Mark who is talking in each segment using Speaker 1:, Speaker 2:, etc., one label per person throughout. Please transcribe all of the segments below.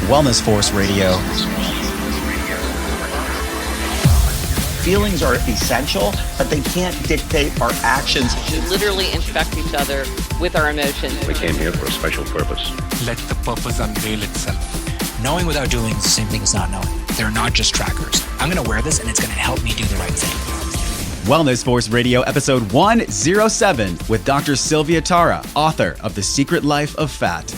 Speaker 1: Wellness Force Radio.
Speaker 2: Feelings are essential, but they can't dictate our actions.
Speaker 3: We literally infect each other with our emotions.
Speaker 4: We came here for a special purpose.
Speaker 5: Let the purpose unveil itself.
Speaker 6: Knowing without doing is the same thing as not knowing. They're not just trackers. I'm going to wear this and it's going to help me do the right thing.
Speaker 1: Wellness Force Radio, episode 107, with Dr. Sylvia Tara, author of The Secret Life of Fat.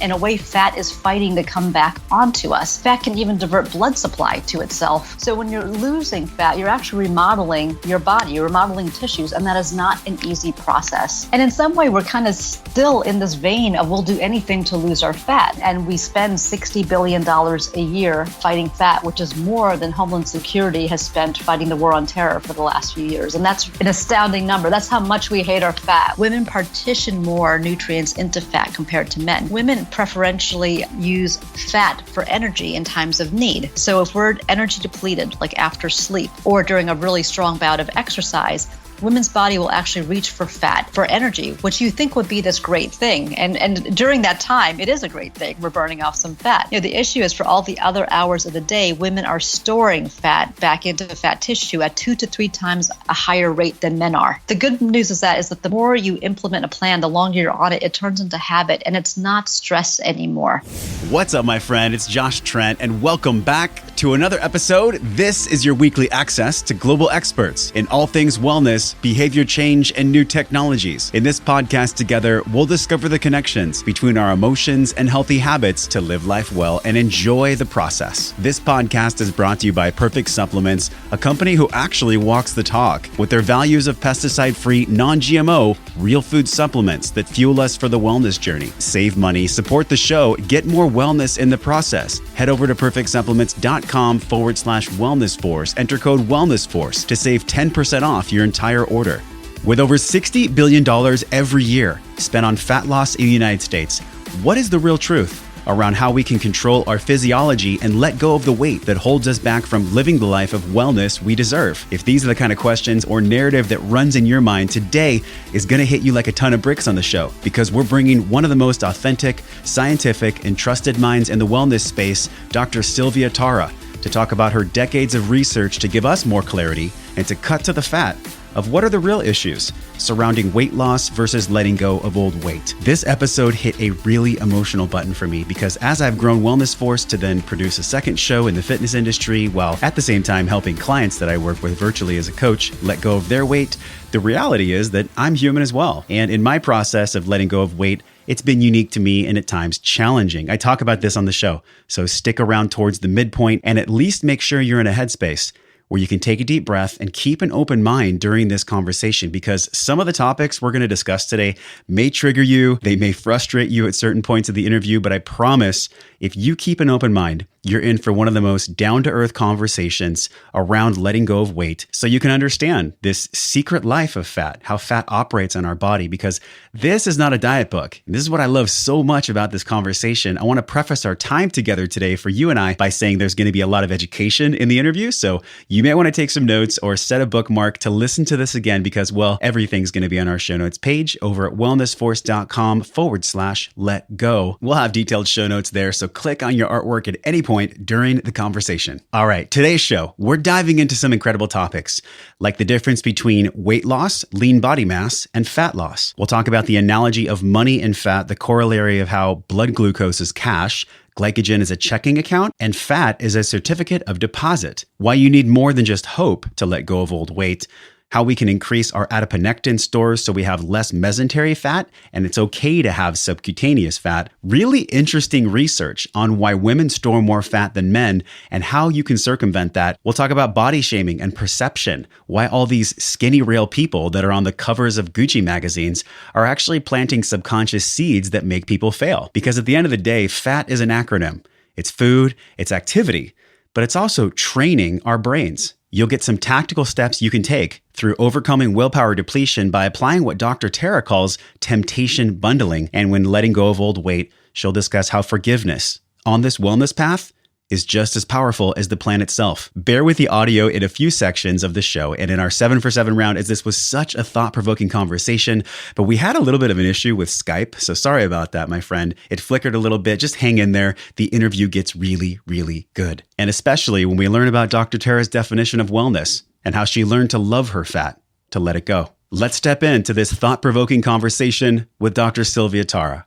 Speaker 7: In a way, fat is fighting to come back onto us. Fat can even divert blood supply to itself. So when you're losing fat, you're actually remodeling your body, you're remodeling tissues, and that is not an easy process. And in some way, we're kind of still in this vein of we'll do anything to lose our fat. And we spend $60 billion a year fighting fat, which is more than Homeland Security has spent fighting the war on terror for the last few years. And that's an astounding number. That's how much we hate our fat. Women partition more nutrients into fat compared to men. Women preferentially use fat for energy in times of need. So if we're energy depleted, like after sleep or during a really strong bout of exercise, women's body will actually reach for fat for energy, which you think would be this great thing. And during that time, it is a great thing. We're burning off some fat. You know, the issue is for all the other hours of the day, women are storing fat back into fat tissue at 2 to 3 times a higher rate than men are. The good news is that the more you implement a plan, the longer you're on it, it turns into habit and it's not stress anymore.
Speaker 1: What's up, my friend? It's Josh Trent, and welcome back to another episode. This is your weekly access to global experts in all things wellness, behavior change, and new technologies. In this podcast together, we'll discover the connections between our emotions and healthy habits to live life well and enjoy the process. This podcast is brought to you by Perfect Supplements, a company who actually walks the talk with their values of pesticide-free, non-GMO, real food supplements that fuel us for the wellness journey. Save money, support the show, get more wellness in the process. Head over to perfectsupplements.com/wellness force. Enter code wellness force to save 10% off your entire order. With over $60 billion every year spent on fat loss in the United States, what is the real truth around how we can control our physiology and let go of the weight that holds us back from living the life of wellness we deserve? If these are the kind of questions or narrative that runs in your mind, today is going to hit you like a ton of bricks on the show, because we're bringing one of the most authentic, scientific, and trusted minds in the wellness space, Dr. Sylvia Tara, to talk about her decades of research to give us more clarity and to cut to the fat of what are the real issues surrounding weight loss versus letting go of old weight. This episode hit a really emotional button for me because as I've grown Wellness Force to then produce a second show in the fitness industry, while at the same time helping clients that I work with virtually as a coach let go of their weight, the reality is that I'm human as well. And in my process of letting go of weight, it's been unique to me and at times challenging. I talk about this on the show, so stick around towards the midpoint and at least make sure you're in a headspace where you can take a deep breath and keep an open mind during this conversation, because some of the topics we're going to discuss today may trigger you, they may frustrate you at certain points of the interview, but I promise if you keep an open mind, you're in for one of the most down-to-earth conversations around letting go of weight so you can understand this secret life of fat, how fat operates on our body, because this is not a diet book. This is what I love so much about this conversation. I want to preface our time together today for you and I by saying there's going to be a lot of education in the interview, so you may want to take some notes or set a bookmark to listen to this again because, well, everything's going to be on our show notes page over at wellnessforce.com/let go. We'll have detailed show notes there, so click on your artwork at any point during the conversation. All right, today's show, we're diving into some incredible topics, like the difference between weight loss, lean body mass, and fat loss. We'll talk about the analogy of money and fat, the corollary of how blood glucose is cash, glycogen is a checking account, and fat is a certificate of deposit. Why you need more than just hope to let go of old weight. How we can increase our adiponectin stores so we have less mesentery fat, and it's okay to have subcutaneous fat. Really interesting research on why women store more fat than men and how you can circumvent that. We'll talk about body shaming and perception, why all these skinny rail people that are on the covers of Gucci magazines are actually planting subconscious seeds that make people fail. Because at the end of the day, fat is an acronym. It's food, it's activity, but it's also training our brains. You'll get some tactical steps you can take through overcoming willpower depletion by applying what Dr. Tara calls temptation bundling. And when letting go of old weight, she'll discuss how forgiveness on this wellness path is just as powerful as the plan itself. Bear with the audio in a few sections of the show and in our 7 for 7 round, as this was such a thought-provoking conversation, but we had a little bit of an issue with Skype, so sorry about that, my friend. It flickered a little bit. Just hang in there. The interview gets really, really good. And especially when we learn about Dr. Tara's definition of wellness and how she learned to love her fat, to let it go. Let's step into this thought-provoking conversation with Dr. Sylvia Tara.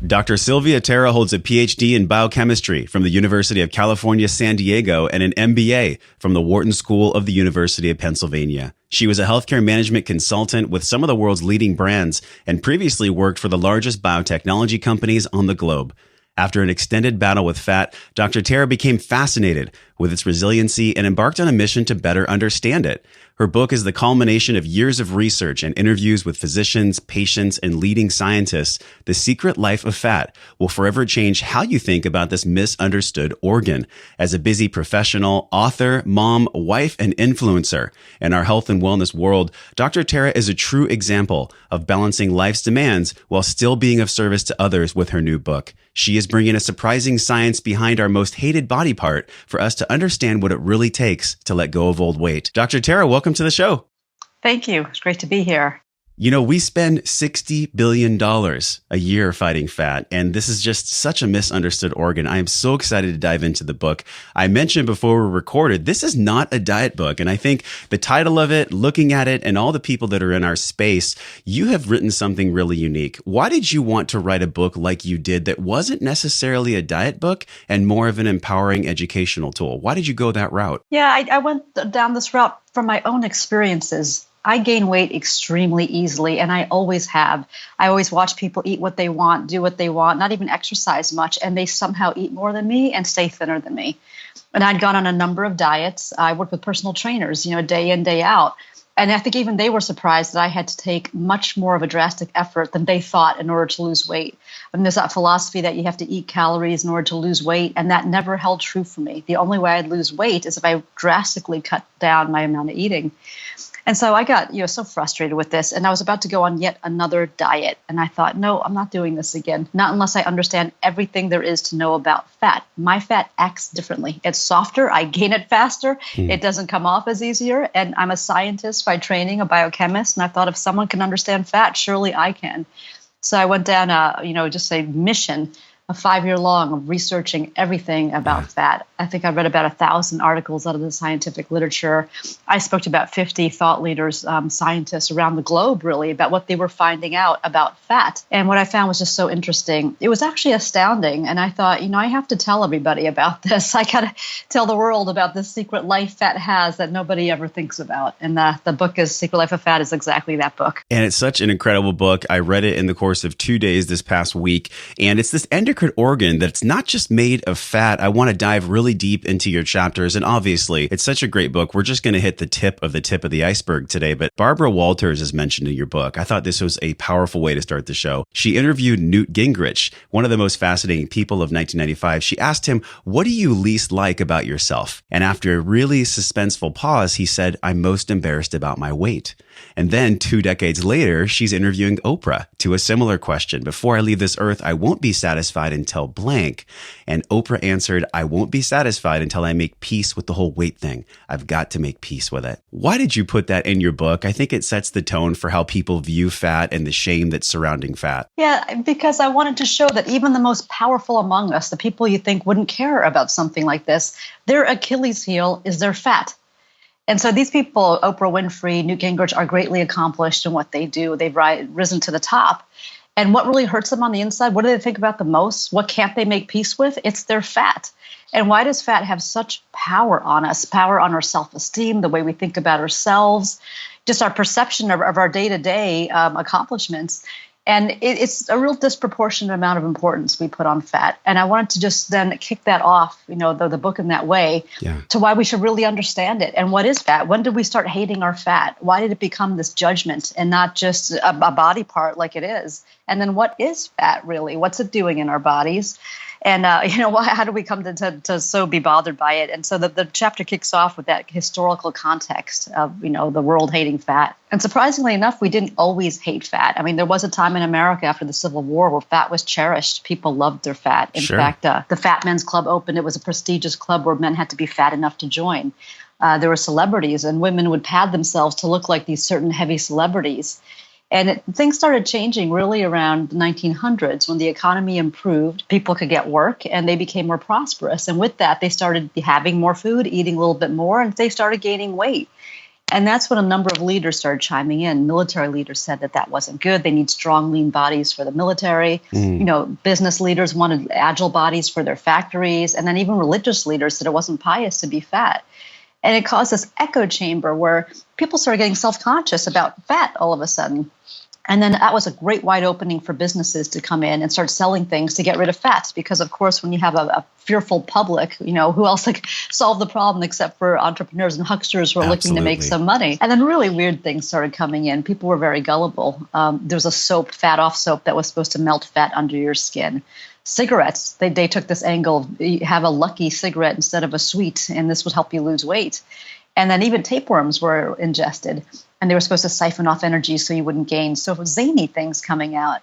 Speaker 1: Dr. Sylvia Tara holds a PhD in biochemistry from the University of California, San Diego, and an MBA from the Wharton School of the University of Pennsylvania. She was a healthcare management consultant with some of the world's leading brands and previously worked for the largest biotechnology companies on the globe. After an extended battle with fat, Dr. Tara became fascinated with its resiliency and embarked on a mission to better understand it. Her book is the culmination of years of research and interviews with physicians, patients, and leading scientists. The Secret Life of Fat will forever change how you think about this misunderstood organ. As a busy professional, author, mom, wife, and influencer in our health and wellness world, Dr. Tara is a true example of balancing life's demands while still being of service to others with her new book. She is bringing a surprising science behind our most hated body part for us to understand what it really takes to let go of old weight. Dr. Tara, welcome to the show.
Speaker 7: Thank you. It's great to be here.
Speaker 1: You know, we spend $60 billion a year fighting fat, and this is just such a misunderstood organ. I am so excited to dive into the book. I mentioned before we recorded, this is not a diet book, and I think the title of it, looking at it, and all the people that are in our space, you have written something really unique. Why did you want to write a book like you did that wasn't necessarily a diet book and more of an empowering educational tool? Why did you go that route?
Speaker 7: Yeah, I went down this route from my own experiences. I gain weight extremely easily, and I always have. I always watch people eat what they want, do what they want, not even exercise much, and they somehow eat more than me and stay thinner than me. And I'd gone on a number of diets. I worked with personal trainers, day in, day out. And I think even they were surprised that I had to take much more of a drastic effort than they thought in order to lose weight. And there's that philosophy that you have to eat calories in order to lose weight, and that never held true for me. The only way I'd lose weight is if I drastically cut down my amount of eating. And so I got, so frustrated with this, and I was about to go on yet another diet. And I thought, no, I'm not doing this again. Not unless I understand everything there is to know about fat. My fat acts differently. It's softer. I gain it faster. It doesn't come off as easier. And I'm a scientist by training, a biochemist. And I thought if someone can understand fat, surely I can. So I went down just a mission, a 5-year long of researching everything about fat. I think I read about 1,000 articles out of the scientific literature. I spoke to about 50 thought leaders, scientists around the globe, really, about what they were finding out about fat. And what I found was just so interesting. It was actually astounding. And I thought, I have to tell everybody about this. I got to tell the world about this secret life fat has that nobody ever thinks about. And the book is Secret Life of Fat is exactly that book.
Speaker 1: And it's such an incredible book. I read it in the course of 2 days this past week. And it's this endocrine organ that's not just made of fat. I want to dive really deep into your chapters. And obviously, it's such a great book. We're just going to hit the tip of the iceberg today. But Barbara Walters is mentioned in your book. I thought this was a powerful way to start the show. She interviewed Newt Gingrich, one of the most fascinating people of 1995. She asked him, what do you least like about yourself? And after a really suspenseful pause, he said, I'm most embarrassed about my weight. And then 2 decades later, she's interviewing Oprah to a similar question. Before I leave this earth, I won't be satisfied until blank. And Oprah answered, I won't be satisfied until I make peace with the whole weight thing. I've got to make peace with it. Why did you put that in your book? I think it sets the tone for how people view fat and the shame that's surrounding fat.
Speaker 7: Yeah, because I wanted to show that even the most powerful among us, the people you think wouldn't care about something like this, their Achilles heel is their fat. And so these people, Oprah Winfrey, Newt Gingrich, are greatly accomplished in what they do. They've risen to the top. And what really hurts them on the inside, what do they think about the most? What can't they make peace with? It's their fat. And why does fat have such power on us, power on our self-esteem, the way we think about ourselves, just our perception of our day-to-day accomplishments? And it's a real disproportionate amount of importance we put on fat. And I wanted to just then kick that off, the book in that way, to why we should really understand it. And what is fat? When did we start hating our fat? Why did it become this judgment and not just a body part like it is? And then what is fat really? What's it doing in our bodies? And, how do we come to so be bothered by it? And so the chapter kicks off with that historical context of, the world hating fat. And surprisingly enough, we didn't always hate fat. I mean, there was a time in America after the Civil War where fat was cherished. People loved their fat. In fact, the Fat Men's Club opened. It was a prestigious club where men had to be fat enough to join. There were celebrities, and women would pad themselves to look like these certain heavy celebrities. And things started changing really around the 1900s when the economy improved. People could get work and they became more prosperous. And with that, they started having more food, eating a little bit more, and they started gaining weight. And that's when a number of leaders started chiming in. Military leaders said that wasn't good. They need strong, lean bodies for the military. Business leaders wanted agile bodies for their factories. And then even religious leaders said it wasn't pious to be fat. And it caused this echo chamber where people started getting self-conscious about fat all of a sudden. And then that was a great wide opening for businesses to come in and start selling things to get rid of fats. Because, of course, when you have a fearful public, who else could solve the problem except for entrepreneurs and hucksters who are looking to make some money? And then really weird things started coming in. People were very gullible. There was a soap, fat off soap, that was supposed to melt fat under your skin. Cigarettes, they took this angle, you have a lucky cigarette instead of a sweet, and this would help you lose weight. And then even tapeworms were ingested, and they were supposed to siphon off energy so you wouldn't gain. So zany things coming out.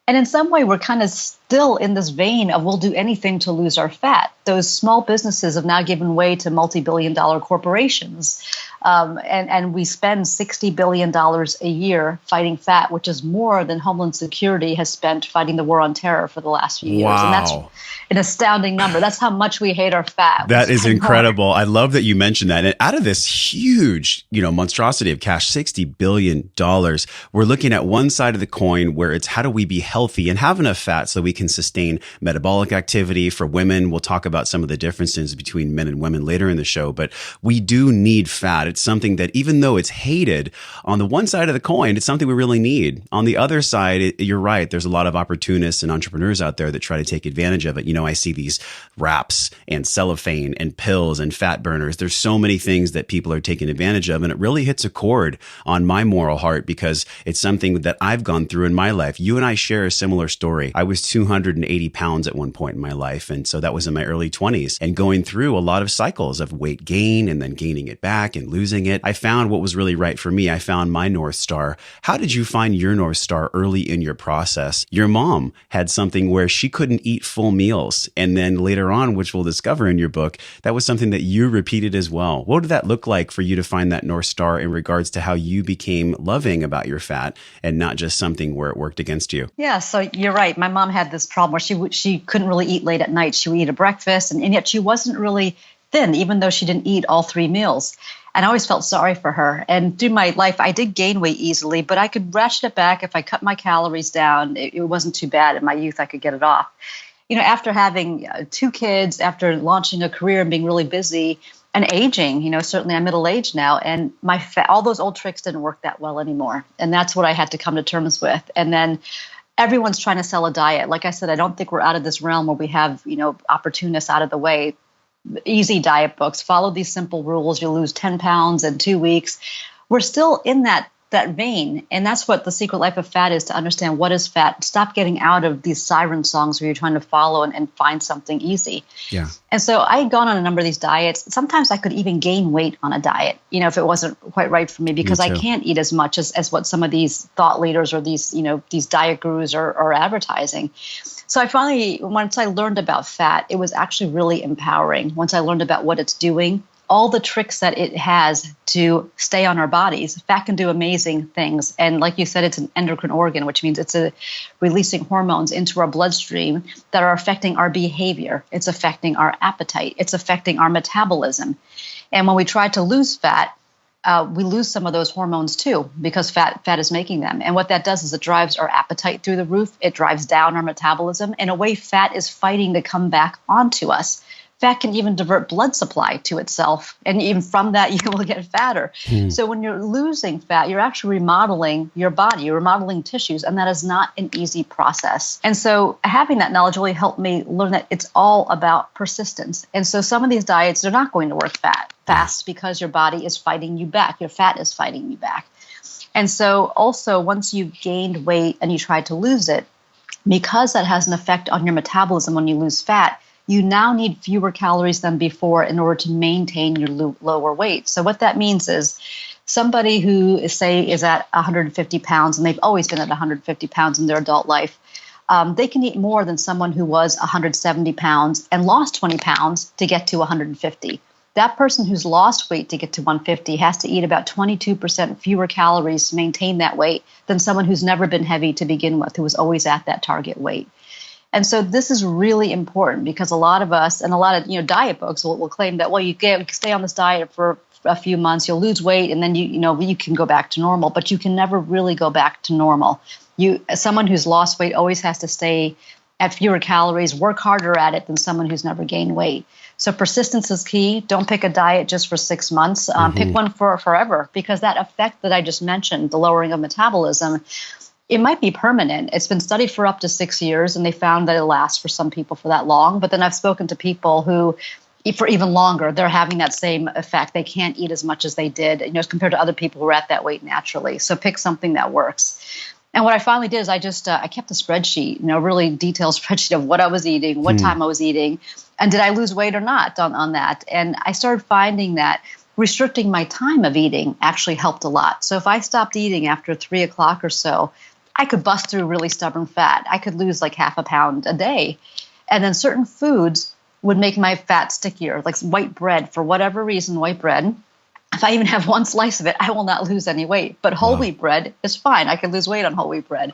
Speaker 7: And in some way, we're kind of still in this vein of we'll do anything to lose our fat. Those small businesses have now given way to multi-billion-dollar corporations. And we spend $60 billion a year fighting fat, which is more than Homeland Security has spent fighting the war on terror for the last few years. And that's an astounding number. That's how much we hate our fat.
Speaker 1: That is incredible. I love that you mentioned that. And out of this huge, monstrosity of cash, $60 billion, we're looking at one side of the coin where it's how do we be healthy and have enough fat so we can sustain metabolic activity for women. We'll talk about some of the differences between men and women later in the show, but we do need fat. It's something that even though it's hated on the one side of the coin, it's something we really need. On the other side, you're right. There's a lot of opportunists and entrepreneurs out there that try to take advantage of it. I see these wraps and cellophane and pills and fat burners. There's so many things that people are taking advantage of. And it really hits a chord on my moral heart because it's something that I've gone through in my life. You and I share a similar story. I was 280 pounds at one point in my life. And so that was in my early 20s and going through a lot of cycles of weight gain and then gaining it back and losing it. I found what was really right for me. I found my North Star. How did you find your North Star early in your process? Your mom had something where she couldn't eat full meals. And then later on, which we'll discover in your book, that was something that you repeated as well. What did that look like for you to find that North Star in regards to how you became loving about your fat and not just something where it worked against you?
Speaker 7: Yeah, so you're right. My mom had this problem where she couldn't really eat late at night. She would eat a breakfast, and yet she wasn't really thin, even though she didn't eat all 3 meals. And I always felt sorry for her. And through my life, I did gain weight easily, but I could ratchet it back. If I cut my calories down, it wasn't too bad. In my youth, I could get it off. After having 2 kids, after launching a career and being really busy and aging, certainly I'm middle-aged now, and all those old tricks didn't work that well anymore. And that's what I had to come to terms with. And then everyone's trying to sell a diet. Like I said, I don't think we're out of this realm where we have, opportunists out of the way. Easy diet books, follow these simple rules. You'll lose 10 pounds in 2 weeks. We're still in that vein. And that's what the secret life of fat is, to understand what is fat. Stop getting out of these siren songs where you're trying to follow and find something easy. Yeah. And so I had gone on a number of these diets. Sometimes I could even gain weight on a diet, if it wasn't quite right for me, because I can't eat as much as what some of these thought leaders or these diet gurus are advertising. So I finally, once I learned about fat, it was actually really empowering. Once I learned about what it's doing, all the tricks that it has to stay on our bodies. Fat can do amazing things. And like you said, it's an endocrine organ, which means it's releasing hormones into our bloodstream that are affecting our behavior. It's affecting our appetite. It's affecting our metabolism. And when we try to lose fat, we lose some of those hormones too, because fat is making them. And what that does is it drives our appetite through the roof. It drives down our metabolism. In a way, fat is fighting to come back onto us. Fat can even divert blood supply to itself. And even from that, you will get fatter. So when you're losing fat, you're actually remodeling your body. You're remodeling tissues. And that is not an easy process. And so having that knowledge really helped me learn that it's all about persistence. And so some of these diets, they're not going to work fast because your body is fighting you back. Your fat is fighting you back. And so also once you've gained weight and you try to lose it, Because that has an effect on your metabolism when you lose fat, you now need fewer calories than before in order to maintain your lower weight. So what that means is somebody who is at 150 pounds, and they've always been at 150 pounds in their adult life, they can eat more than someone who was 170 pounds and lost 20 pounds to get to 150. That person who's lost weight to get to 150 has to eat about 22% fewer calories to maintain that weight than someone who's never been heavy to begin with, who was always at that target weight. And so this is really important because a lot of us and a lot of diet books will claim that, well, you can stay on this diet for a few months, you'll lose weight, and then you can go back to normal, but you can never really go back to normal. Someone who's lost weight always has to stay at fewer calories, work harder at it than someone who's never gained weight. So persistence is key. Don't pick a diet just for 6 months. Pick one for forever, because that effect that I just mentioned, the lowering of metabolism, it might be permanent. It's been studied for up to 6 years, and they found that it lasts for some people for that long. But then I've spoken to people who, for even longer, they're having that same effect. They can't eat as much as they did, as compared to other people who are at that weight naturally. So pick something that works. And what I finally did is I kept a spreadsheet, really detailed spreadsheet of what I was eating, what time I was eating, and did I lose weight or not on that. And I started finding that restricting my time of eating actually helped a lot. So if I stopped eating after 3 o'clock or so, I could bust through really stubborn fat. I could lose like half a pound a day. And then certain foods would make my fat stickier, like white bread. For whatever reason, white bread, if I even have one slice of it, I will not lose any weight. But whole wheat bread is fine. I can lose weight on whole wheat bread.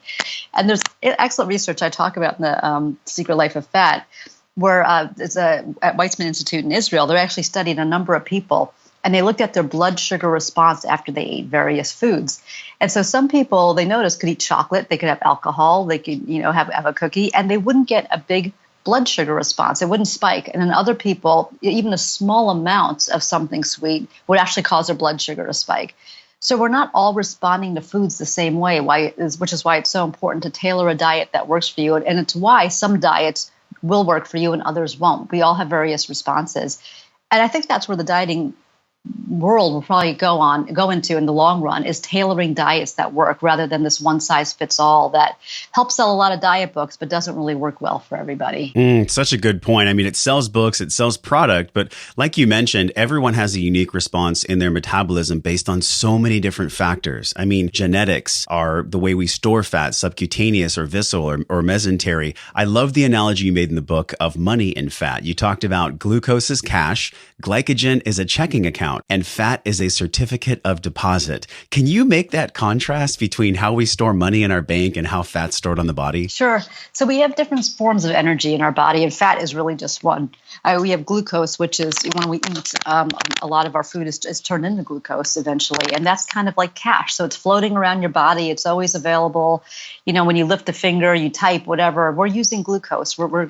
Speaker 7: And there's excellent research I talk about in the Secret Life of Fat, where it's at Weizmann Institute in Israel. They actually studied a number of people, and they looked at their blood sugar response after they ate various foods. And so some people, they noticed, could eat chocolate, they could have alcohol, they could have a cookie, and they wouldn't get a big blood sugar response. It wouldn't spike. And then other people, even a small amount of something sweet would actually cause their blood sugar to spike. So we're not all responding to foods the same way, which is why it's so important to tailor a diet that works for you. And it's why some diets will work for you and others won't. We all have various responses. And I think that's where the dieting world will probably go into in the long run, is tailoring diets that work rather than this one size fits all that helps sell a lot of diet books but doesn't really work well for everybody.
Speaker 1: Such a good point. I mean, it sells books, it sells product, but like you mentioned, everyone has a unique response in their metabolism based on so many different factors. I mean, genetics are the way we store fat, subcutaneous or visceral or mesentery. I love the analogy you made in the book of money and fat. You talked about glucose is cash, glycogen is a checking account, and fat is a certificate of deposit. Can you make that contrast between how we store money in our bank and how fat's stored on the body?
Speaker 7: Sure. So we have different forms of energy in our body, and fat is really just one. We have glucose, which is when we eat, a lot of our food is turned into glucose eventually, and that's kind of like cash. So it's floating around your body. It's always available. When you lift a finger, you type, whatever, we're using glucose. We're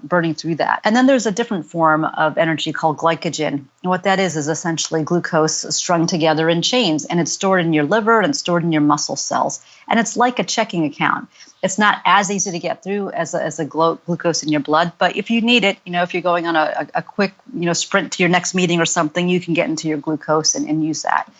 Speaker 7: burning through that. And then there's a different form of energy called glycogen. And what that is essentially glucose strung together in chains, and it's stored in your liver and stored in your muscle cells. And it's like a checking account. It's not as easy to get through as a glucose in your blood, but if you need it, if you're going on a quick, sprint to your next meeting or something, you can get into your glucose and use that.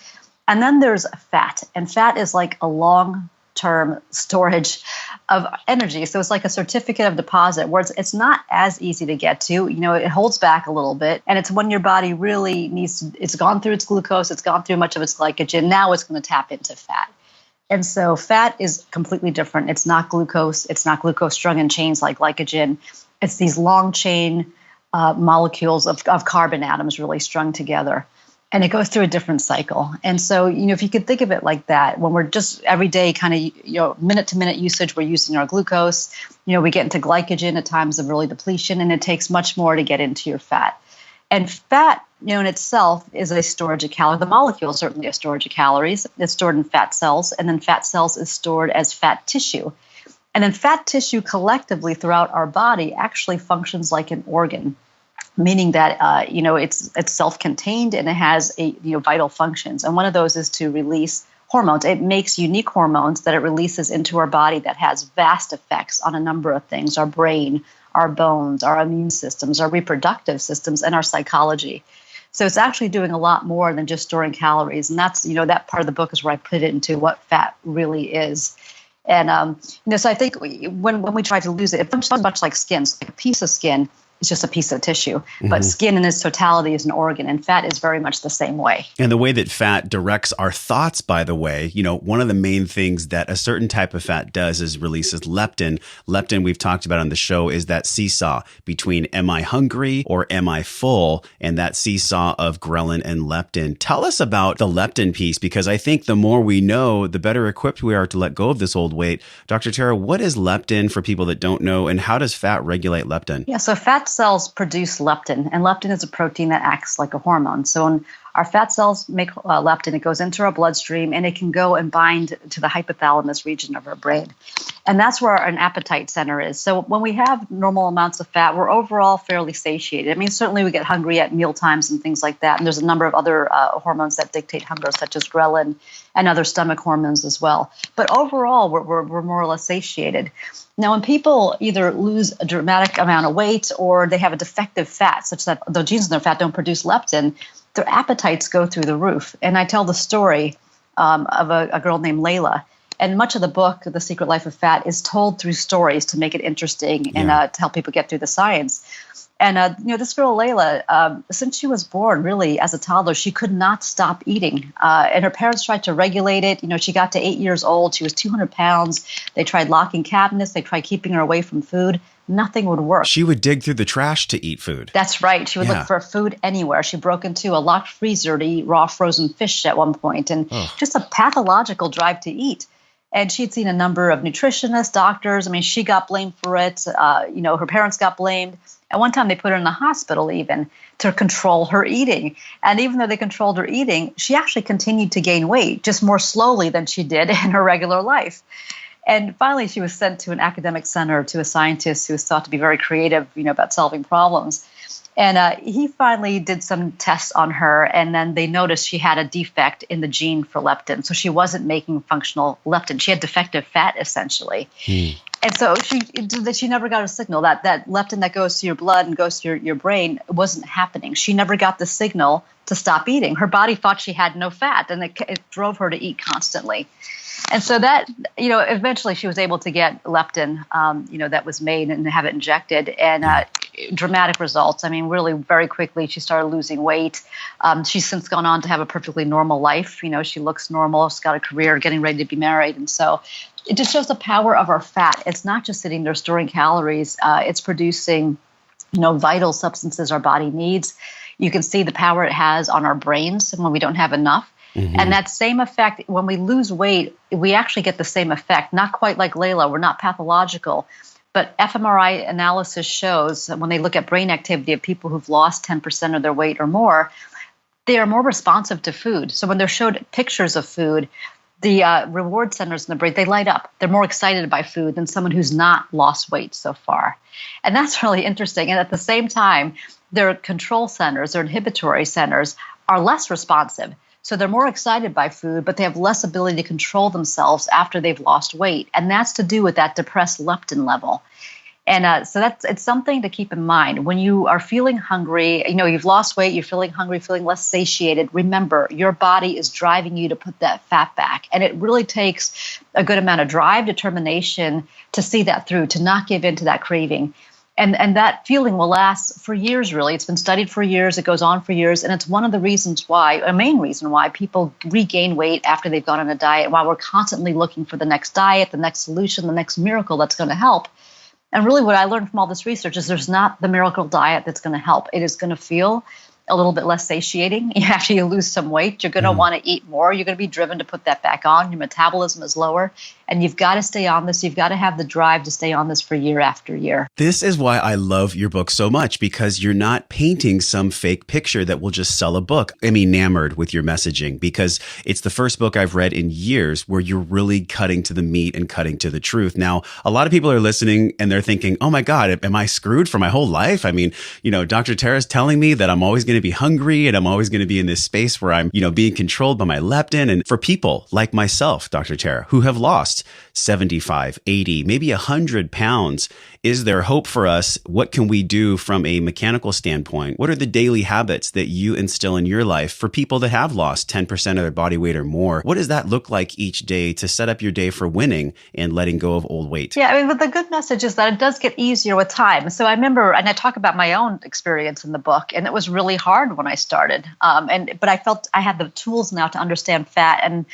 Speaker 7: And then there's fat, and fat is like a long-term storage of energy. So it's like a certificate of deposit where it's not as easy to get to. It holds back a little bit. And it's when your body really it's gone through its glucose, it's gone through much of its glycogen. Now it's going to tap into fat. And so fat is completely different. It's not glucose. It's not glucose strung in chains like glycogen. It's these long chain molecules of carbon atoms really strung together. And it goes through a different cycle. And so, if you could think of it like that, when we're just every day kind of, minute to minute usage, we're using our glucose, we get into glycogen at times of early depletion, and it takes much more to get into your fat. And fat, in itself is a storage of calories. The molecule is certainly a storage of calories. It's stored in fat cells, and then fat cells is stored as fat tissue. And then fat tissue collectively throughout our body actually functions like an organ, meaning that it's self-contained and it has vital functions. And one of those is to release hormones. It makes unique hormones that it releases into our body that has vast effects on a number of things: our brain, our bones, our immune systems, our reproductive systems, and our psychology. So it's actually doing a lot more than just storing calories. And that's, that part of the book is where I put it into what fat really is. And so I think when we try to lose it, it becomes much like skin. So like a piece of skin is just a piece of tissue, but skin in its totality is an organ, and fat is very much the same way.
Speaker 1: And the way that fat directs our thoughts, by the way, one of the main things that a certain type of fat does is releases leptin. Leptin, we've talked about on the show, is that seesaw between am I hungry or am I full? And that seesaw of ghrelin and leptin. Tell us about the leptin piece, because I think the more we know, the better equipped we are to let go of this old weight. Dr. Tara, what is leptin for people that don't know, and how does fat regulate leptin?
Speaker 7: Yeah, so fat cells produce leptin, and leptin is a protein that acts like a hormone. So when our fat cells make leptin, it goes into our bloodstream, and it can go and bind to the hypothalamus region of our brain. And that's where an appetite center is. So when we have normal amounts of fat, we're overall fairly satiated. I mean, certainly we get hungry at meal times and things like that. And there's a number of other hormones that dictate hunger, such as ghrelin and other stomach hormones as well. But overall, we're more or less satiated. Now, when people either lose a dramatic amount of weight or they have a defective fat, such that the genes in their fat don't produce leptin, their appetites go through the roof. And I tell the story of a girl named Layla. And much of the book, The Secret Life of Fat, is told through stories to make it interesting and to help people get through the science. And, this girl, Layla, since she was born, really, as a toddler, she could not stop eating. And her parents tried to regulate it. She got to 8 years old. She was 200 pounds. They tried locking cabinets. They tried keeping her away from food. Nothing would work.
Speaker 1: She would dig through the trash to eat food.
Speaker 7: That's right. She would look for food anywhere. She broke into a locked freezer to eat raw frozen fish at one point, and just a pathological drive to eat. And she'd seen a number of nutritionists, doctors. I mean, she got blamed for it. Her parents got blamed. At one time, they put her in the hospital even to control her eating. And even though they controlled her eating, she actually continued to gain weight, just more slowly than she did in her regular life. And finally, she was sent to an academic center to a scientist who was thought to be very creative, about solving problems. And he finally did some tests on her, and then they noticed she had a defect in the gene for leptin. So she wasn't making functional leptin. She had defective fat, essentially. And so she never got a signal. That leptin that goes to your blood and goes to your brain wasn't happening. She never got the signal to stop eating. Her body thought she had no fat, and it drove her to eat constantly. And so that, eventually she was able to get leptin, that was made and have it injected, and dramatic results. I mean, really very quickly she started losing weight. She's since gone on to have a perfectly normal life. She looks normal. She's got a career, getting ready to be married. And so it just shows the power of our fat. It's not just sitting there storing calories. It's producing, vital substances our body needs. You can see the power it has on our brains when we don't have enough. And that same effect, when we lose weight, we actually get the same effect. Not quite like Layla, we're not pathological, but fMRI analysis shows when they look at brain activity of people who've lost 10% of their weight or more, they are more responsive to food. So when they're showed pictures of food, the reward centers in the brain, they light up. They're more excited by food than someone who's not lost weight so far. And that's really interesting. And at the same time, their control centers, their inhibitory centers, are less responsive. So they're more excited by food, but they have less ability to control themselves after they've lost weight. And that's to do with that depressed leptin level. And so it's something to keep in mind. When you are feeling hungry, you've lost weight, you're feeling hungry, feeling less satiated, remember, your body is driving you to put that fat back. And it really takes a good amount of drive, determination to see that through, to not give in to that craving. And that feeling will last for years, really. It's been studied for years. It goes on for years. And it's one of the reasons why, a main reason why people regain weight after they've gone on a diet, while we're constantly looking for the next diet, the next solution, the next miracle that's going to help. And really what I learned from all this research is there's not the miracle diet that's going to help. It is going to feel a little bit less satiating. After you lose some weight, you're going to want to eat more. You're going to be driven to put that back on. Your metabolism is lower. And you've got to stay on this. You've got to have the drive to stay on this for year after year.
Speaker 1: This is why I love your book so much, because you're not painting some fake picture that will just sell a book. I'm enamored with your messaging, because it's the first book I've read in years where you're really cutting to the meat and cutting to the truth. Now, a lot of people are listening and they're thinking, oh my God, am I screwed for my whole life? I mean, Dr. Tara's telling me that I'm always going to be hungry and I'm always going to be in this space where I'm, being controlled by my leptin. And for people like myself, Dr. Tara, who have lost lost 75, 80, maybe 100 pounds. Is there hope for us? What can we do from a mechanical standpoint? What are the daily habits that you instill in your life for people that have lost 10% of their body weight or more? What does that look like each day to set up your day for winning and letting go of old weight?
Speaker 7: Yeah, I mean, but the good message is that it does get easier with time. So I remember, and I talk about my own experience in the book, and it was really hard when I started. But I felt I had the tools now to understand fat. And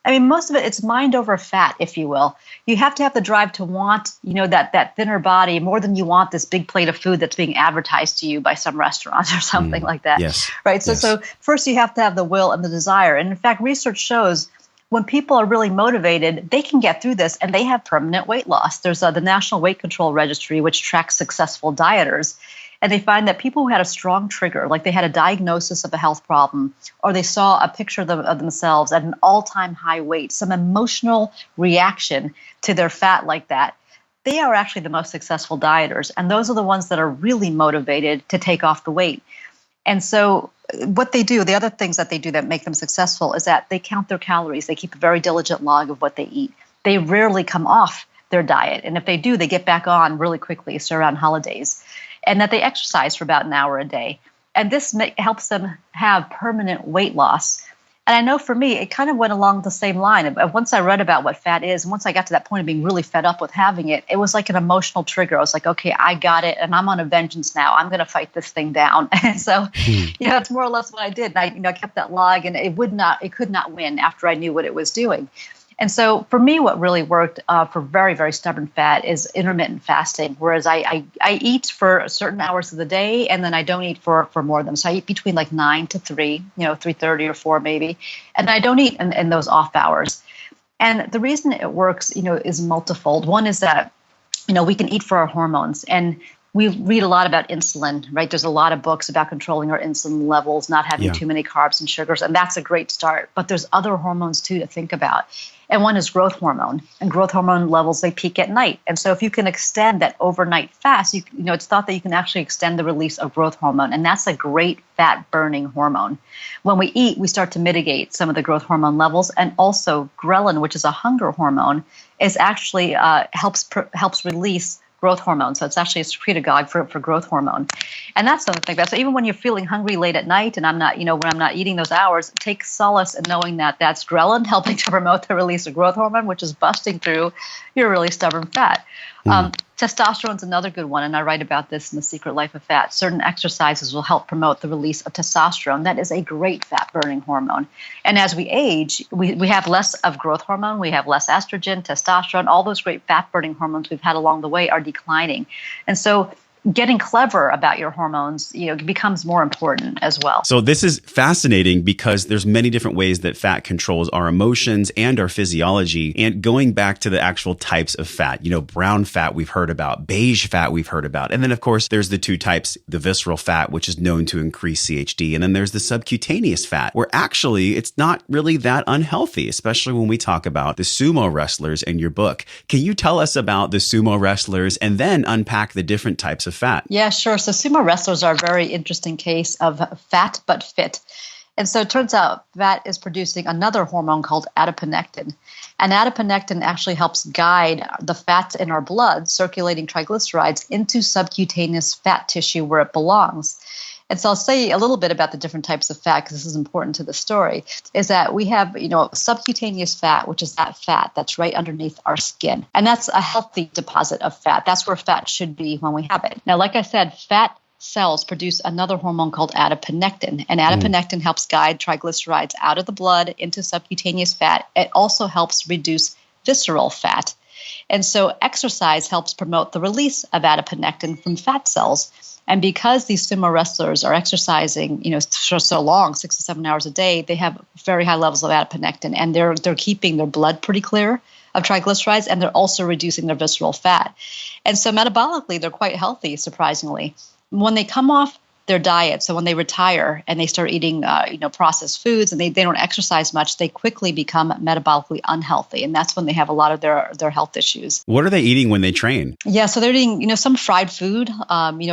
Speaker 7: I mean, most of it, it's mind over fat, if you will. You have to have the drive to want, that thinner body more than you want this big plate of food that's being advertised to you by some restaurant or something like that.
Speaker 1: Yes.
Speaker 7: Right. So first you have to have the will and the desire. And in fact, research shows when people are really motivated, they can get through this and they have permanent weight loss. There's the National Weight Control Registry, which tracks successful dieters. And they find that people who had a strong trigger, like they had a diagnosis of a health problem, or they saw a picture of themselves at an all-time high weight, some emotional reaction to their fat like that, they are actually the most successful dieters. And those are the ones that are really motivated to take off the weight. And so what they do, the other things that they do that make them successful is that they count their calories. They keep a very diligent log of what they eat. They rarely come off their diet. And if they do, they get back on really quickly, so around holidays. And that they exercise for about an hour a day. And this helps them have permanent weight loss. And I know for me, it kind of went along the same line. Once I read about what fat is, and once I got to that point of being really fed up with having it, it was like an emotional trigger. I was like, okay, I got it, and I'm on a vengeance now. I'm going to fight this thing down. And so, it's more or less what I did. And I kept that log, and it could not win after I knew what it was doing. And so for me, what really worked for very, very stubborn fat is intermittent fasting, whereas I eat for certain hours of the day and then I don't eat for more of them. So I eat between like 9 to 3, 3:30 or 4 maybe, and I don't eat in those off hours. And the reason it works, is multifold. One is that, we can eat for our hormones, and we read a lot about insulin, right? There's a lot of books about controlling our insulin levels, not having too many carbs and sugars, and that's a great start. But there's other hormones too to think about. And one is growth hormone. And growth hormone levels, they peak at night. And so if you can extend that overnight fast, it's thought that you can actually extend the release of growth hormone. And that's a great fat-burning hormone. When we eat, we start to mitigate some of the growth hormone levels. And also ghrelin, which is a hunger hormone, is actually helps release growth hormone. So it's actually a secretagogue for growth hormone. And that's something to think about. So even when you're feeling hungry late at night and I'm not, when I'm not eating those hours, take solace in knowing that that's ghrelin helping to promote the release of growth hormone, which is busting through your really stubborn fat. Testosterone is another good one, and I write about this in The Secret Life of Fat. Certain exercises will help promote the release of testosterone. That is a great fat-burning hormone. And as we age, we have less of growth hormone, we have less estrogen, testosterone, all those great fat-burning hormones we've had along the way are declining. And so getting clever about your hormones, becomes more important as well.
Speaker 1: So this is fascinating because there's many different ways that fat controls our emotions and our physiology. And going back to the actual types of fat, brown fat we've heard about, beige fat we've heard about. And then of course, there's the two types, the visceral fat, which is known to increase CHD. And then there's the subcutaneous fat, where actually it's not really that unhealthy, especially when we talk about the sumo wrestlers in your book. Can you tell us about the sumo wrestlers and then unpack the different types of fat?
Speaker 7: Yeah, sure. So sumo wrestlers are a very interesting case of fat but fit. And so it turns out fat is producing another hormone called adiponectin. And adiponectin actually helps guide the fats in our blood, circulating triglycerides, into subcutaneous fat tissue where it belongs. And so I'll say a little bit about the different types of fat because this is important to the story, is that we have, subcutaneous fat, which is that fat that's right underneath our skin. And that's a healthy deposit of fat. That's where fat should be when we have it. Now, like I said, fat cells produce another hormone called adiponectin, and adiponectin helps guide triglycerides out of the blood into subcutaneous fat. It also helps reduce visceral fat. And so exercise helps promote the release of adiponectin from fat cells. And because these sumo wrestlers are exercising, for so long, 6 to 7 hours a day, they have very high levels of adiponectin, and they're keeping their blood pretty clear of triglycerides, and they're also reducing their visceral fat. And so metabolically, they're quite healthy, surprisingly. When they come off their diet. So when they retire and they start eating, processed foods and they don't exercise much, they quickly become metabolically unhealthy. And that's when they have a lot of their health issues.
Speaker 1: What are they eating when they train?
Speaker 7: Yeah, so they're eating, some fried food,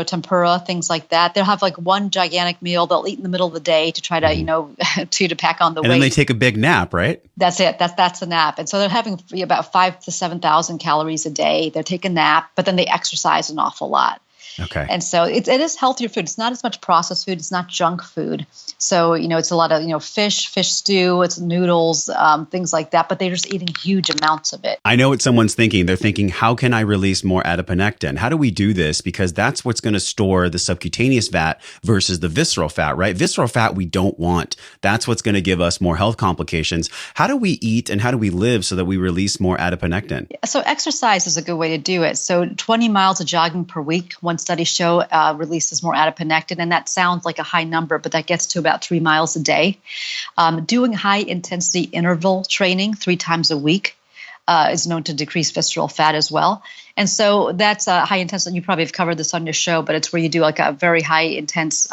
Speaker 7: tempura, things like that. They'll have like one gigantic meal they'll eat in the middle of the day to try to, to pack on the weight.
Speaker 1: And then they take a big nap, right?
Speaker 7: That's it. That's a nap. And so they're having about 5,000 to 7,000 calories a day. They take a nap, but then they exercise an awful lot.
Speaker 1: Okay.
Speaker 7: And so it is healthier food. It's not as much processed food. It's not junk food. So, it's a lot of, fish stew, it's noodles, things like that, but they're just eating huge amounts of it.
Speaker 1: I know what someone's thinking. They're thinking, how can I release more adiponectin? How do we do this? Because that's what's going to store the subcutaneous fat versus the visceral fat, right? Visceral fat we don't want. That's what's going to give us more health complications. How do we eat and how do we live so that we release more adiponectin?
Speaker 7: So exercise is a good way to do it. So 20 miles of jogging per week, one studies show releases more adiponectin, and that sounds like a high number, but that gets to about 3 miles a day. Doing high intensity interval training 3 times a week is known to decrease visceral fat as well. And so that's a high intensity. You probably have covered this on your show, but it's where you do like a very high intense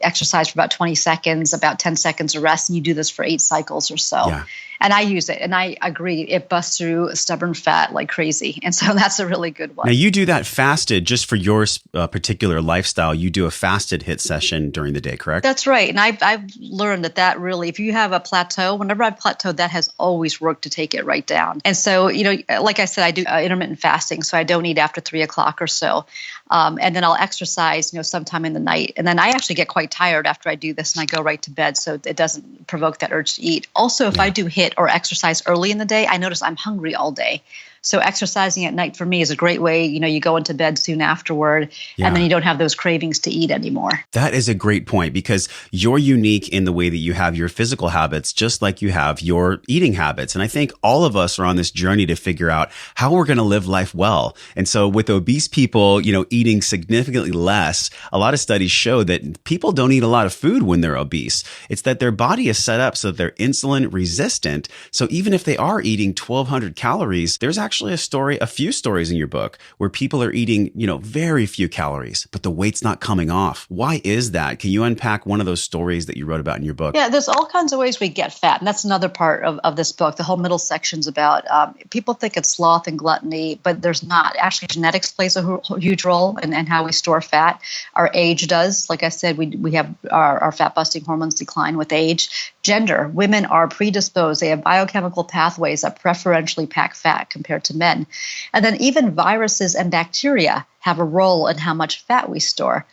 Speaker 7: exercise for about 20 seconds, about 10 seconds of rest, and you do this for 8 cycles or so.
Speaker 1: Yeah.
Speaker 7: And I use it, and I agree, it busts through stubborn fat like crazy. And so that's a really good one.
Speaker 1: Now, you do that fasted just for your particular lifestyle. You do a fasted HIIT session during the day, correct?
Speaker 7: That's right. And I've learned that really, if you have a plateau, whenever I've plateaued, that has always worked to take it right down. And so, like I said, I do intermittent fasting, so I don't eat after 3 o'clock or so. And then I'll exercise, sometime in the night. And then I actually get quite tired after I do this, and I go right to bed, so it doesn't provoke that urge to eat. Also, if I do HIIT or exercise early in the day, I notice I'm hungry all day. So exercising at night for me is a great way. You go into bed soon afterward, and then you don't have those cravings to eat anymore. That
Speaker 1: is a great point, because you're unique in the way that you have your physical habits, just like you have your eating habits. And I think all of us are on this journey to figure out how we're going to live life well. And so with obese people, eating significantly less, a lot of studies show that people don't eat a lot of food when they're obese. It's that their body is set up so that they're insulin resistant. So even if they are eating 1,200 calories, there's actually a few stories in your book where people are eating, very few calories, but the weight's not coming off. Why is that? Can you unpack one of those stories that you wrote about in your book?
Speaker 7: Yeah, there's all kinds of ways we get fat. And that's another part of this book. The whole middle section's about, people think it's sloth and gluttony, but there's not. Actually, genetics plays a huge role in how we store fat. Our age does. Like I said, we have our fat-busting hormones decline with age. Gender, women are predisposed. They have biochemical pathways that preferentially pack fat compared to men. And then even viruses and bacteria have a role in how much fat we store.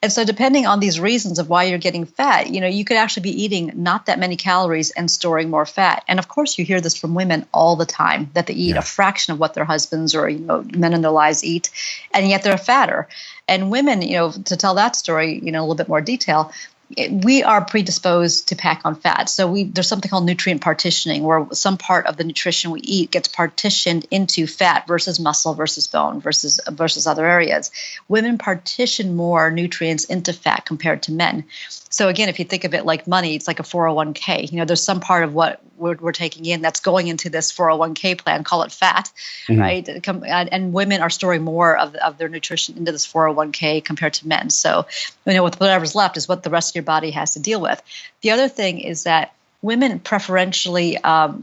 Speaker 7: And so depending on these reasons of why you're getting fat, you could actually be eating not that many calories and storing more fat. And of course, you hear this from women all the time, that they eat a fraction of what their husbands or men in their lives eat, and yet they're fatter. And women, to tell that story, a little bit more detail, we are predisposed to pack on fat. So there's something called nutrient partitioning, where some part of the nutrition we eat gets partitioned into fat versus muscle versus bone versus other areas. Women partition more nutrients into fat compared to men. So again, if you think of it like money, it's like a 401k. There's some part of what we're taking in that's going into this 401k plan, call it fat, right? And women are storing more of their nutrition into this 401k compared to men. So, whatever's left is what the rest of your body has to deal with. The other thing is that women preferentially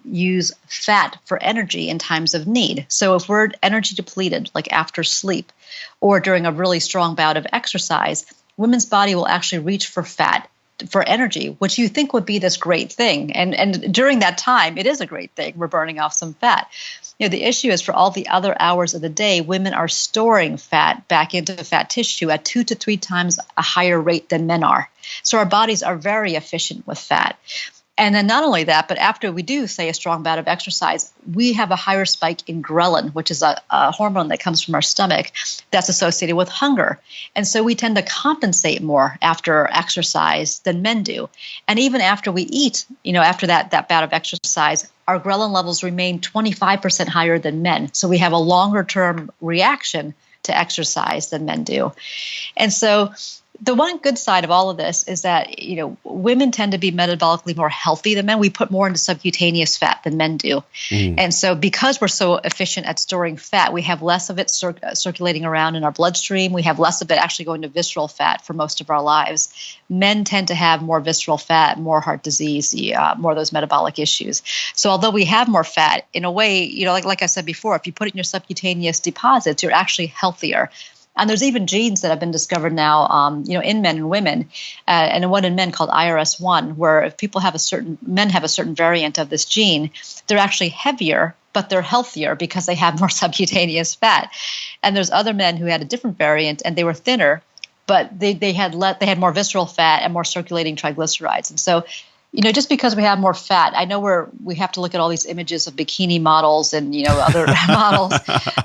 Speaker 7: use fat for energy in times of need. So if we're energy depleted, like after sleep or during a really strong bout of exercise, women's body will actually reach for fat for energy, which you think would be this great thing. And during that time, it is a great thing. We're burning off some fat. The issue is for all the other hours of the day, women are storing fat back into fat tissue at 2 to 3 times a higher rate than men are. So our bodies are very efficient with fat. And then not only that, but after we do, say, a strong bout of exercise, we have a higher spike in ghrelin, which is a hormone that comes from our stomach that's associated with hunger. And so we tend to compensate more after exercise than men do. And even after we eat, after that bout of exercise, our ghrelin levels remain 25% higher than men. So we have a longer term reaction to exercise than men do. And so The one good side of all of this is that, women tend to be metabolically more healthy than men. We put more into subcutaneous fat than men do. And so because we're so efficient at storing fat, we have less of it circulating around in our bloodstream. We have less of it actually going to visceral fat for most of our lives. Men tend to have more visceral fat, more heart disease, more of those metabolic issues. So although we have more fat, in a way, like I said before, if you put it in your subcutaneous deposits, you're actually healthier. And there's even genes that have been discovered now, in men and women, and one in men called IRS1, where if men have a certain variant of this gene, they're actually heavier, but they're healthier because they have more subcutaneous fat. And there's other men who had a different variant, and they were thinner, but they had more visceral fat and more circulating triglycerides. And so, just because we have more fat, I know we have to look at all these images of bikini models and, other models,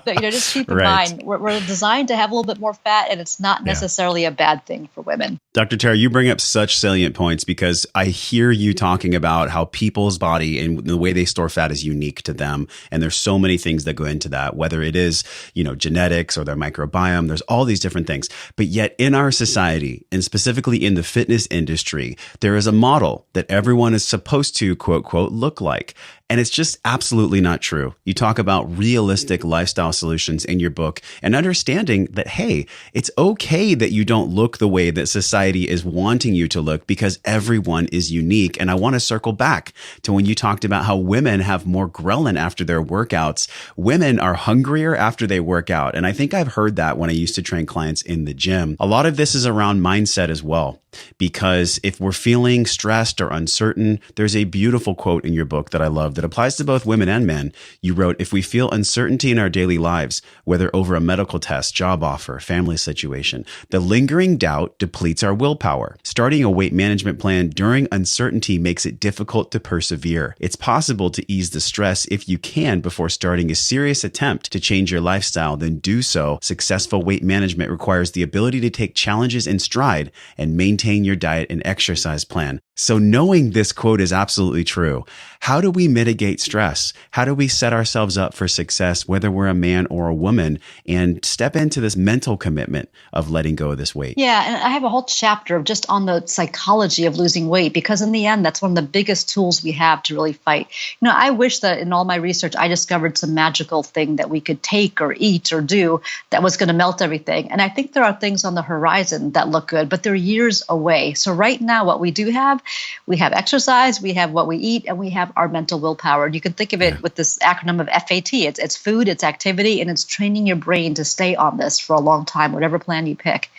Speaker 7: but, just keep in mind, we're designed to have a little bit more fat, and it's not necessarily a bad thing for women.
Speaker 1: Dr. Tara, you bring up such salient points because I hear you talking about how people's body and the way they store fat is unique to them. And there's so many things that go into that, whether it is, genetics or their microbiome, there's all these different things. But yet in our society, and specifically in the fitness industry, there is a model that everyone is supposed to, quote, quote, look like. And it's just absolutely not true. You talk about realistic lifestyle solutions in your book and understanding that, hey, it's okay that you don't look the way that society is wanting you to look because everyone is unique. And I want to circle back to when you talked about how women have more ghrelin after their workouts. Women are hungrier after they work out. And I think I've heard that when I used to train clients in the gym. A lot of this is around mindset as well. Because if we're feeling stressed or uncertain, there's a beautiful quote in your book that I love that applies to both women and men. You wrote, if we feel uncertainty in our daily lives, whether over a medical test, job offer, family situation, the lingering doubt depletes our willpower. Starting a weight management plan during uncertainty makes it difficult to persevere. It's possible to ease the stress if you can before starting a serious attempt to change your lifestyle, then do so. Successful weight management requires the ability to take challenges in stride and maintain your diet and exercise plan. So knowing this quote is absolutely true, how do we mitigate stress? How do we set ourselves up for success, whether we're a man or a woman, and step into this mental commitment of letting go of this weight?
Speaker 7: Yeah, and I have a whole chapter just on the psychology of losing weight, because in the end, that's one of the biggest tools we have to really fight. I wish that in all my research, I discovered some magical thing that we could take or eat or do that was going to melt everything. And I think there are things on the horizon that look good, but they're years away. So right now, what we do have, we have exercise, we have what we eat, and we have our mental willpower. And you can think of it with this acronym of FAT. It's food, it's activity, and it's training your brain to stay on this for a long time, whatever plan you pick.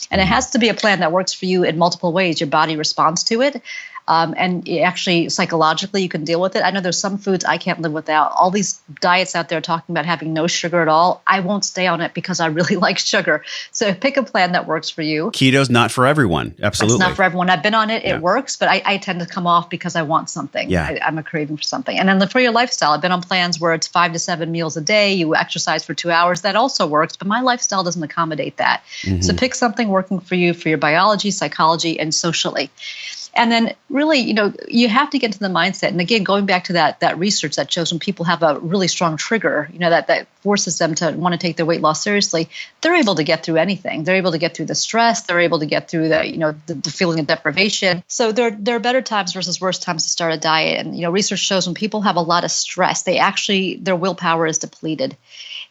Speaker 7: And it has to be a plan that works for you in multiple ways. Your body responds to it. And actually, psychologically, you can deal with it. I know there's some foods I can't live without. All these diets out there talking about having no sugar at all, I won't stay on it because I really like sugar. So pick a plan that works for you.
Speaker 1: Keto's not for everyone. Absolutely.
Speaker 7: It's not for everyone. I've been on it. It works, but I tend to come off because I want something.
Speaker 1: Yeah.
Speaker 7: I'm a craving for something. And then for your lifestyle, I've been on plans where it's 5 to 7 meals a day. You exercise for 2 hours. That also works, but my lifestyle doesn't accommodate that. Mm-hmm. So pick something working for you for your biology, psychology, and socially. And then really, you have to get into the mindset. And again, going back to that research that shows when people have a really strong trigger, that forces them to want to take their weight loss seriously, they're able to get through anything. They're able to get through the stress. They're able to get through the feeling of deprivation. So there are better times versus worse times to start a diet. And, research shows when people have a lot of stress, their willpower is depleted.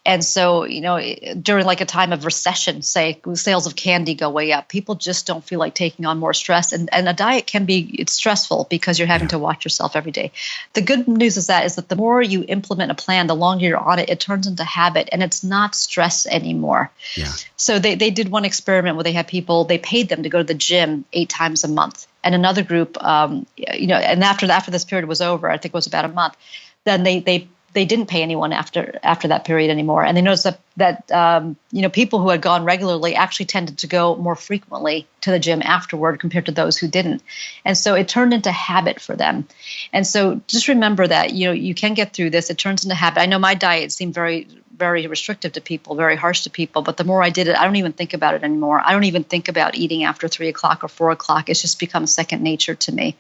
Speaker 7: And so, during like a time of recession, say sales of candy go way up, people just don't feel like taking on more stress. And a diet it's stressful because you're having to watch yourself every day. The good news is that the more you implement a plan, the longer you're on it, it turns into habit and it's not stress anymore. Yeah. So they did one experiment where they had people, they paid them to go to the gym 8 times a month. And another group, and after this period was over, I think it was about a month, then they didn't pay anyone after that period anymore. And they noticed that people who had gone regularly actually tended to go more frequently to the gym afterward compared to those who didn't. And so it turned into habit for them. And so just remember that, you can get through this. It turns into habit. I know my diet seemed very, very restrictive to people, very harsh to people. But the more I did it, I don't even think about it anymore. I don't even think about eating after 3 o'clock or 4 o'clock. It's just become second nature to me.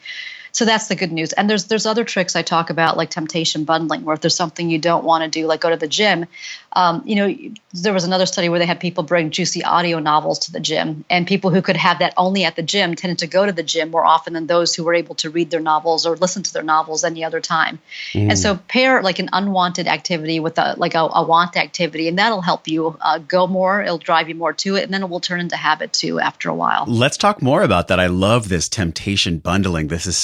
Speaker 7: So that's the good news. And there's other tricks I talk about, like temptation bundling, where if there's something you don't want to do, like go to the gym, there was another study where they had people bring juicy audio novels to the gym, and people who could have that only at the gym tended to go to the gym more often than those who were able to read their novels or listen to their novels any other time. And so pair like an unwanted activity with a want activity, and that'll help you go more. It'll drive you more to it, and then it will turn into habit too after a while.
Speaker 1: Let's talk more about that. I love this temptation bundling. This is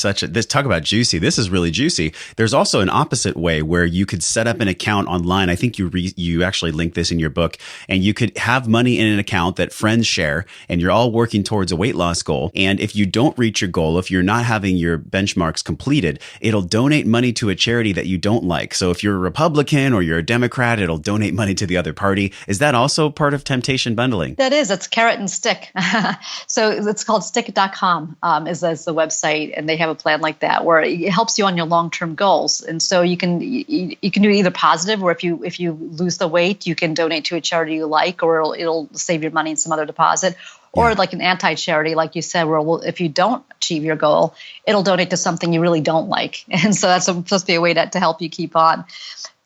Speaker 1: talk about juicy. This is really juicy. There's also an opposite way where you could set up an account online. I think you actually link this in your book, and you could have money in an account that friends share, and you're all working towards a weight loss goal. And if you don't reach your goal, if you're not having your benchmarks completed, it'll donate money to a charity that you don't like. So if you're a Republican or you're a Democrat, it'll donate money to the other party. Is that also part of temptation bundling?
Speaker 7: That is. It's carrot and stick. So it's called stick.com is the website, and they have a plan like that where it helps you on your long-term goals. And so you can do either positive, where if you lose the weight, you can donate to a charity you like, or it'll save your money in some other deposit. Or like an anti-charity, like you said, where if you don't achieve your goal, it'll donate to something you really don't like. And so that's supposed to be a way to help you keep on.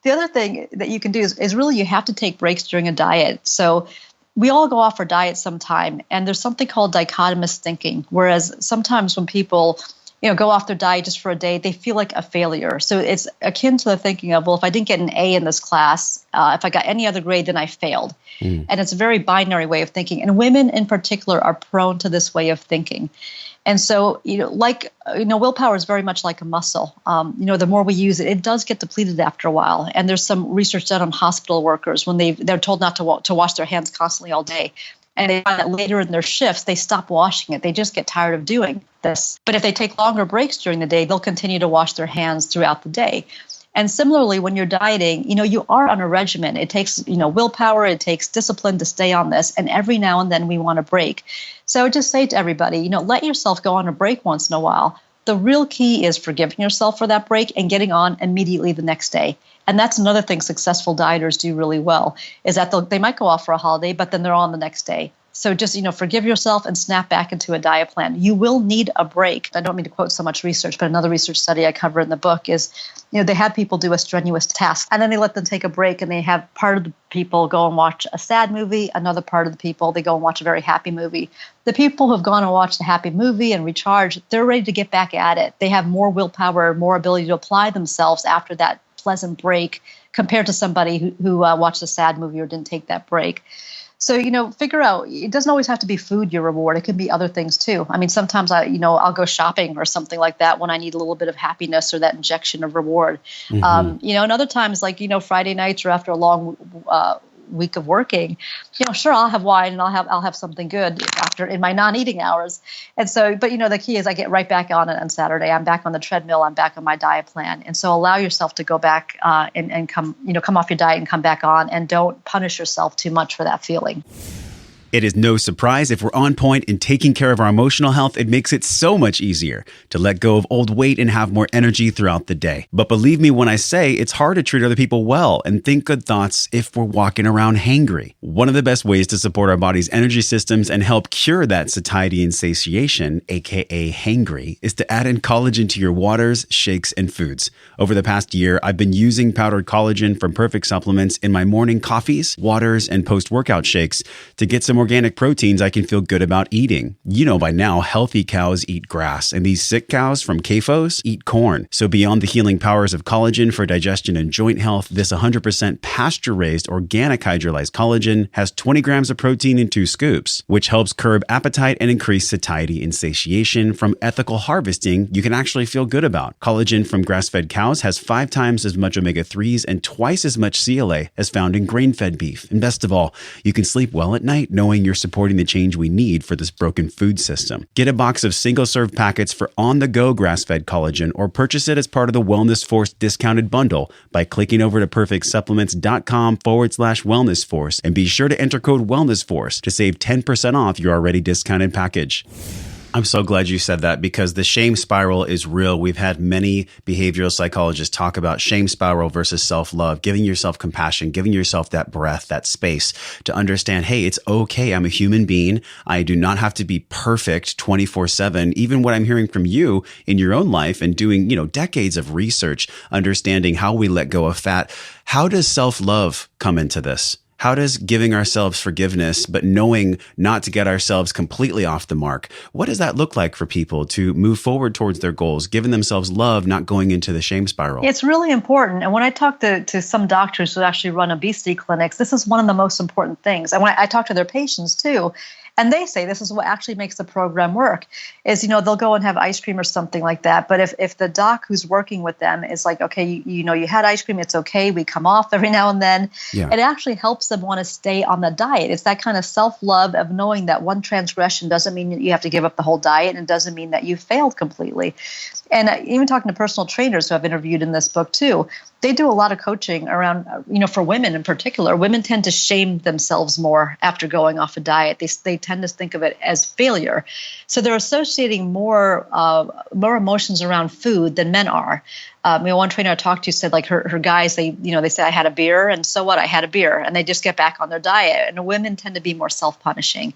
Speaker 7: The other thing that you can do is really you have to take breaks during a diet. So we all go off for diet sometime, and there's something called dichotomous thinking, whereas sometimes when people go off their diet just for a day, they feel like a failure. So it's akin to the thinking of, well, if I didn't get an A in this class, if I got any other grade, then I failed. And it's a very binary way of thinking. And women in particular are prone to this way of thinking. And so, willpower is very much like a muscle. The more we use it, it does get depleted after a while. And there's some research done on hospital workers when they're told not to wash their hands constantly all day. And they find that later in their shifts, they stop washing it. They just get tired of doing this. But if they take longer breaks during the day, they'll continue to wash their hands throughout the day. And similarly, when you're dieting, you are on a regimen. It takes, willpower. It takes discipline to stay on this. And every now and then we want a break. So I would just say to everybody, let yourself go on a break once in a while. The real key is forgiving yourself for that break and getting on immediately the next day. And that's another thing successful dieters do really well, is that they might go off for a holiday, but then they're on the next day. So just, forgive yourself and snap back into a diet plan. You will need a break. I don't mean to quote so much research, but another research study I cover in the book is, they had people do a strenuous task, and then they let them take a break, and they have part of the people go and watch a sad movie, another part of the people, they go and watch a very happy movie. The people who have gone and watched a happy movie and recharged, they're ready to get back at it. They have more willpower, more ability to apply themselves after that pleasant break compared to somebody who watched a sad movie or didn't take that break. So, figure out, it doesn't always have to be food your reward. It can be other things too. I mean, sometimes I'll go shopping or something like that when I need a little bit of happiness or that injection of reward. And other times, like, Friday nights or after a long week of working, sure, I'll have wine and I'll have something good after in my non-eating hours. And so, but the key is I get right back on it on Saturday. I'm back on the treadmill. I'm back on my diet plan. And so allow yourself to go back and come off your diet and come back on, and don't punish yourself too much for that feeling.
Speaker 1: It is no surprise if we're on point in taking care of our emotional health, it makes it so much easier to let go of old weight and have more energy throughout the day. But believe me when I say it's hard to treat other people well and think good thoughts if we're walking around hangry. One of the best ways to support our body's energy systems and help cure that satiety and satiation, aka hangry, is to add in collagen to your waters, shakes, and foods. Over the past year, I've been using powdered collagen from Perfect Supplements in my morning coffees, waters, and post-workout shakes to get some organic proteins I can feel good about eating. By now, healthy cows eat grass, and these sick cows from CAFOs eat corn. So beyond the healing powers of collagen for digestion and joint health, this 100% pasture-raised organic hydrolyzed collagen has 20 grams of protein in 2 scoops, which helps curb appetite and increase satiety and satiation from ethical harvesting you can actually feel good about. Collagen from grass-fed cows has 5 times as much omega-3s and twice as much CLA as found in grain-fed beef. And best of all, you can sleep well at night knowing you're supporting the change we need for this broken food system. Get a box of single-serve packets for on-the-go grass-fed collagen, or purchase it as part of the Wellness Force discounted bundle by clicking over to perfectsupplements.com/Wellness Force, and be sure to enter code Wellness Force to save 10% off your already discounted package. I'm so glad you said that, because the shame spiral is real. We've had many behavioral psychologists talk about shame spiral versus self-love, giving yourself compassion, giving yourself that breath, that space to understand, hey, it's okay. I'm a human being. I do not have to be perfect 24/7. Even what I'm hearing from you in your own life and doing, decades of research, understanding how we let go of fat. How does self-love come into this? How does giving ourselves forgiveness, but knowing not to get ourselves completely off the mark, what does that look like for people to move forward towards their goals, giving themselves love, not going into the shame spiral?
Speaker 7: It's really important. And when I talk to some doctors who actually run obesity clinics, this is one of the most important things. And when I talk to their patients too, and they say this is what actually makes the program work, is, they'll go and have ice cream or something like that. But if the doc who's working with them is like, okay, you had ice cream, it's okay, we come off every now and then, it actually helps them want to stay on the diet. It's that kind of self-love of knowing that one transgression doesn't mean that you have to give up the whole diet, and it doesn't mean that you failed completely. And even talking to personal trainers who I've interviewed in this book too, they do a lot of coaching around, for women in particular. Women tend to shame themselves more after going off a diet. They tend to think of it as failure. So they're associating more emotions around food than men are. One trainer I talked to said, like, her guys, they say, I had a beer, and so what? I had a beer, and they just get back on their diet. And women tend to be more self-punishing.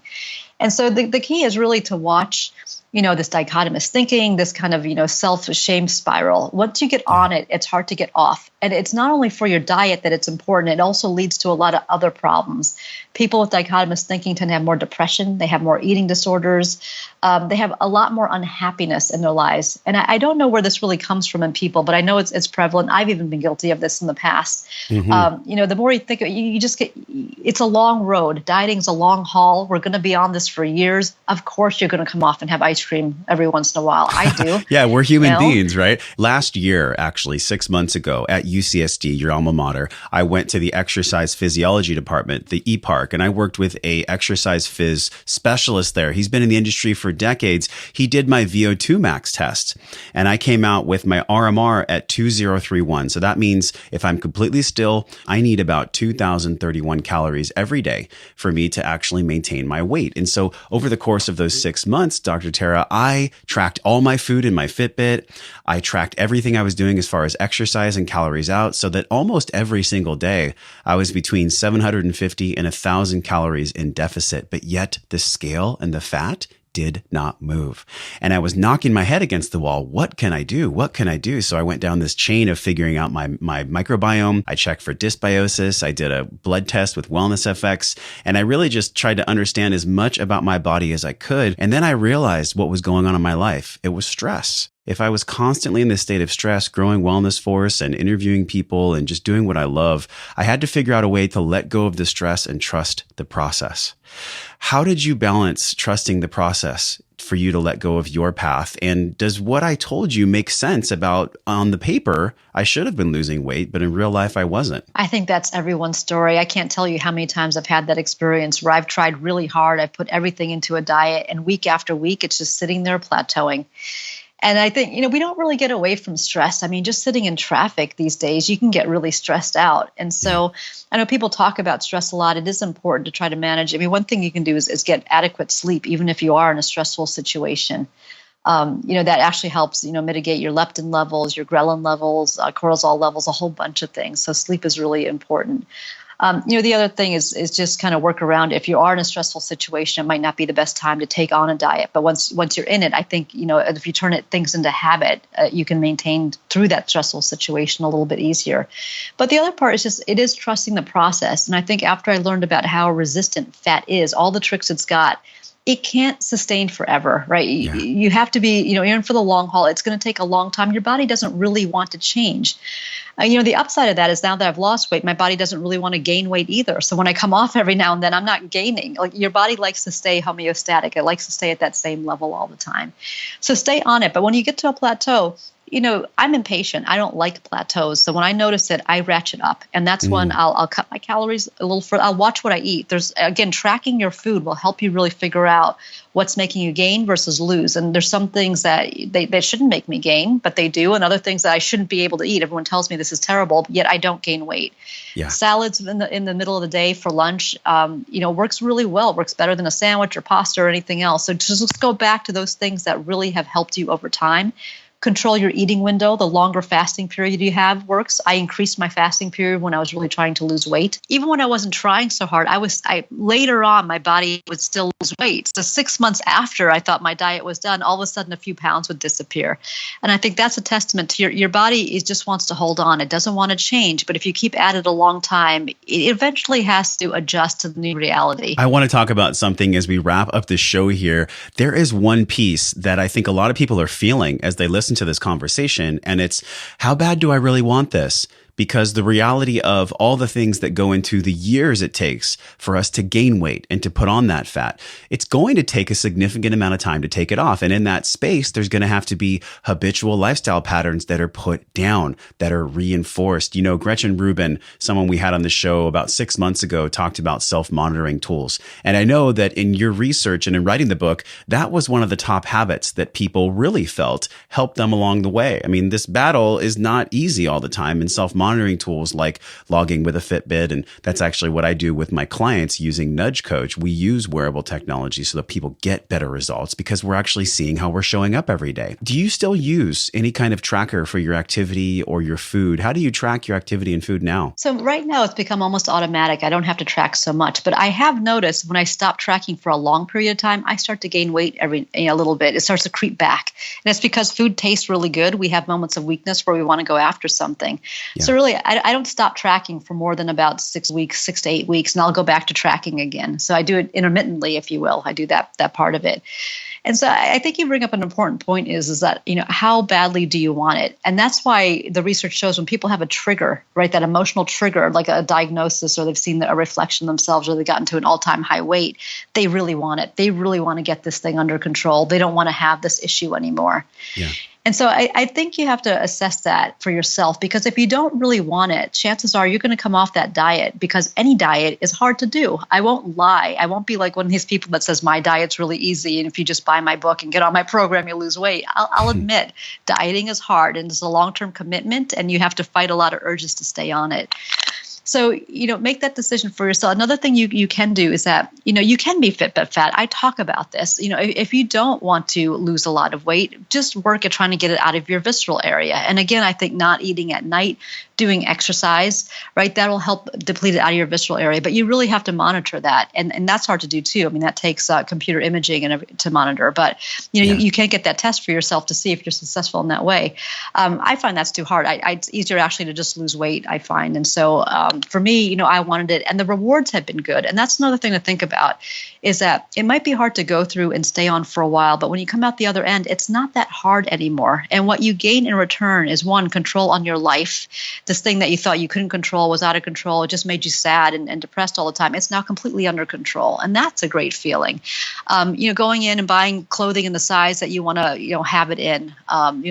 Speaker 7: And so the key is really to watch, this dichotomous thinking, this kind of, self-shame spiral. Once you get on it, it's hard to get off. And it's not only for your diet that it's important, it also leads to a lot of other problems. People with dichotomous thinking tend to have more depression, they have more eating disorders, they have a lot more unhappiness in their lives. And I don't know where this really comes from in people, but I know it's prevalent. I've even been guilty of this in the past. The more you think, you just get, it's a long road. Dieting's a long haul. We're going to be on this for years. Of course, you're going to come off and have ice cream every once in a while. I do.
Speaker 1: Yeah, we're human beings, right? Last year, actually, 6 months ago at UCSD, your alma mater, I went to the exercise physiology department, the EPARC, and I worked with a exercise phys specialist there. He's been in the industry for decades. He did my VO2 max test, and I came out with my RMR at 2031. So that means if I'm completely still, I need about 2,031 calories every day for me to actually maintain my weight. And so over the course of those 6 months, Dr. Tara, I tracked all my food in my Fitbit. I tracked everything I was doing as far as exercise and calories out, so that almost every single day I was between 750 and 1,000 calories in deficit. But yet the scale and the fat did not move. And I was knocking my head against the wall. What can I do? What can I do? So I went down this chain of figuring out my microbiome. I checked for dysbiosis. I did a blood test with Wellness FX. And I really just tried to understand as much about my body as I could. And then I realized what was going on in my life. It was stress. If I was constantly in this state of stress, growing Wellness Force and interviewing people and just doing what I love, I had to figure out a way to let go of the stress and trust the process. How did you balance trusting the process for you to let go of your path? And does what I told you make sense about on the paper, I should have been losing weight, but in real life, I wasn't?
Speaker 7: I think that's everyone's story. I can't tell you how many times I've had that experience where I've tried really hard. I've put everything into a diet, and week after week, it's just sitting there plateauing. And I think, we don't really get away from stress. I mean, just sitting in traffic these days, you can get really stressed out. And so I know people talk about stress a lot. It is important to try to manage. I mean, one thing you can do is get adequate sleep, even if you are in a stressful situation. That actually helps, mitigate your leptin levels, your ghrelin levels, cortisol levels, a whole bunch of things. So sleep is really important. The other thing is just kind of work around. If you are in a stressful situation, it might not be the best time to take on a diet. But once you're in it, I think, if you turn things into habit, you can maintain through that stressful situation a little bit easier. But the other part is it is trusting the process. And I think after I learned about how resistant fat is, all the tricks it's got, it can't sustain forever, right? Yeah. You have to be, you're in for the long haul. It's going to take a long time. Your body doesn't really want to change. The upside of that is now that I've lost weight, my body doesn't really want to gain weight either. So when I come off every now and then, I'm not gaining. Like, your body likes to stay homeostatic. It likes to stay at that same level all the time. So stay on it. But when you get to a plateau, I'm impatient. I don't like plateaus. So when I notice it, I ratchet up. And that's when I'll cut my calories a little further. I'll watch what I eat. Again, tracking your food will help you really figure out what's making you gain versus lose. And there's some things that they shouldn't make me gain, but they do. And other things that I shouldn't be able to eat. Everyone tells me this is terrible, yet I don't gain weight. Yeah. Salads in the middle of the day for lunch, works really well. Works better than a sandwich or pasta or anything else. So just go back to those things that really have helped you over time. Control your eating window. The longer fasting period you have works. I increased my fasting period when I was really trying to lose weight. Even when I wasn't trying so hard, later on, my body would still lose weight. So 6 months after I thought my diet was done, all of a sudden a few pounds would disappear. And I think that's a testament to your body just wants to hold on. It doesn't want to change. But if you keep at it a long time, it eventually has to adjust to the new reality.
Speaker 1: I want to talk about something as we wrap up the show here. There is one piece that I think a lot of people are feeling as they listen to this conversation, and it's, how bad do I really want this? Because the reality of all the things that go into the years it takes for us to gain weight and to put on that fat, it's going to take a significant amount of time to take it off. And in that space, there's going to have to be habitual lifestyle patterns that are put down, that are reinforced. Gretchen Rubin, someone we had on the show about 6 months ago, talked about self-monitoring tools. And I know that in your research and in writing the book, that was one of the top habits that people really felt helped them along the way. I mean, this battle is not easy all the time, and self-monitoring tools like logging with a Fitbit. And that's actually what I do with my clients using Nudge Coach. We use wearable technology so that people get better results because we're actually seeing how we're showing up every day. Do you still use any kind of tracker for your activity or your food? How do you track your activity and food now?
Speaker 7: So right now it's become almost automatic. I don't have to track so much, but I have noticed when I stop tracking for a long period of time, I start to gain weight a little bit. It starts to creep back. And it's because food tastes really good. We have moments of weakness where we want to go after something. Yeah. So really, I don't stop tracking for more than about 6 to 8 weeks, and I'll go back to tracking again. So I do it intermittently, if you will. I do that part of it. And so I think you bring up an important point is that, how badly do you want it? And that's why the research shows when people have a trigger, right, that emotional trigger, like a diagnosis, or they've seen a reflection themselves, or they've gotten to an all-time high weight, they really want it. They really want to get this thing under control. They don't want to have this issue anymore. Yeah. And so I think you have to assess that for yourself, because if you don't really want it, chances are you're going to come off that diet, because any diet is hard to do. I won't lie. I won't be like one of these people that says my diet's really easy, and if you just buy my book and get on my program, you'll lose weight. I'll admit dieting is hard, and it's a long-term commitment, and you have to fight a lot of urges to stay on it. So, make that decision for yourself. Another thing you can do is that, you can be fit but fat. I talk about this. If you don't want to lose a lot of weight, just work at trying to get it out of your visceral area. And again, I think not eating at night, doing exercise, right, that'll help deplete it out of your visceral area. But you really have to monitor that. And that's hard to do too. I mean, that takes computer imaging to monitor. But, you can't get that test for yourself to see if you're successful in that way. I find that's too hard. It's easier actually to just lose weight, I find. And so for me, I wanted it, and the rewards have been good. And that's another thing to think about, is that it might be hard to go through and stay on for a while, but when you come out the other end, it's not that hard anymore. And what you gain in return is, one, control on your life. This thing that you thought you couldn't control was out of control. It just made you sad and depressed all the time. It's now completely under control. And that's a great feeling. Going in and buying clothing in the size that you want to, have it in,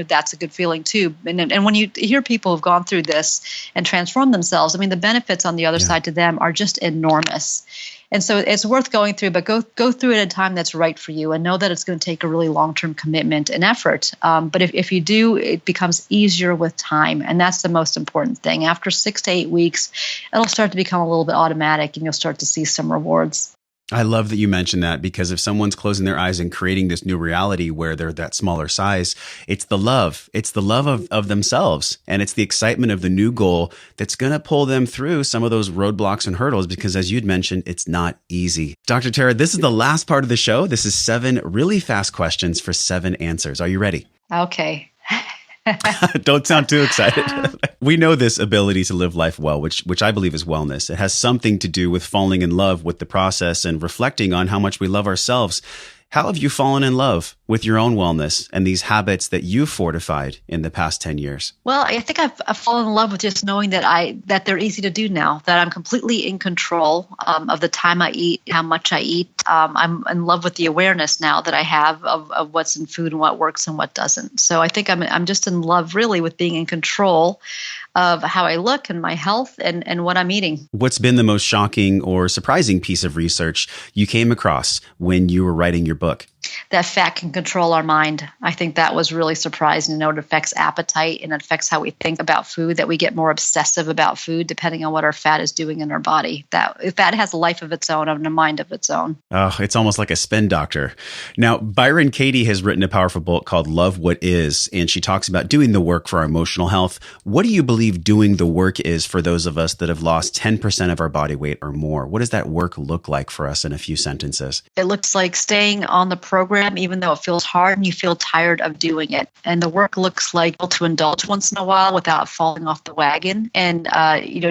Speaker 7: that's a good feeling too. And when you hear people who've gone through this and transformed themselves, I mean, the benefits on the other side to them are just enormous. And so it's worth going through, but go through it at a time that's right for you, and know that it's going to take a really long-term commitment and effort. But if you do, it becomes easier with time, and that's the most important thing. After 6 to 8 weeks, it'll start to become a little bit automatic, and you'll start to see some rewards.
Speaker 1: I love that you mentioned that, because if someone's closing their eyes and creating this new reality where they're that smaller size, it's the love. It's the love of themselves. And it's the excitement of the new goal that's going to pull them through some of those roadblocks and hurdles, because as you'd mentioned, it's not easy. Dr. Tara, this is the last part of the show. This is 7 really fast questions for 7 answers. Are you ready?
Speaker 7: Okay.
Speaker 1: Don't sound too excited. We know this ability to live life well, which I believe is wellness. It has something to do with falling in love with the process and reflecting on how much we love ourselves. How have you fallen in love with your own wellness and these habits that you've fortified in the past 10 years?
Speaker 7: Well, I think I've fallen in love with just knowing that they're easy to do now, that I'm completely in control of the time I eat, how much I eat. I'm in love with the awareness now that I have of what's in food and what works and what doesn't. So I think I'm just in love really with being in control of how I look and my health and what I'm eating.
Speaker 1: What's been the most shocking or surprising piece of research you came across when you were writing your book?
Speaker 7: That fat can control our mind. I think that was really surprising. It affects appetite and it affects how we think about food, that we get more obsessive about food depending on what our fat is doing in our body. That fat has a life of its own and a mind of its own.
Speaker 1: Oh, it's almost like a spin doctor. Now, Byron Katie has written a powerful book called Love What Is, and she talks about doing the work for our emotional health. What do you believe doing the work is for those of us that have lost 10% of our body weight or more? What does that work look like for us in a few sentences?
Speaker 7: It looks like staying on the program, even though it feels hard and you feel tired of doing it. And the work looks like to indulge once in a while without falling off the wagon and,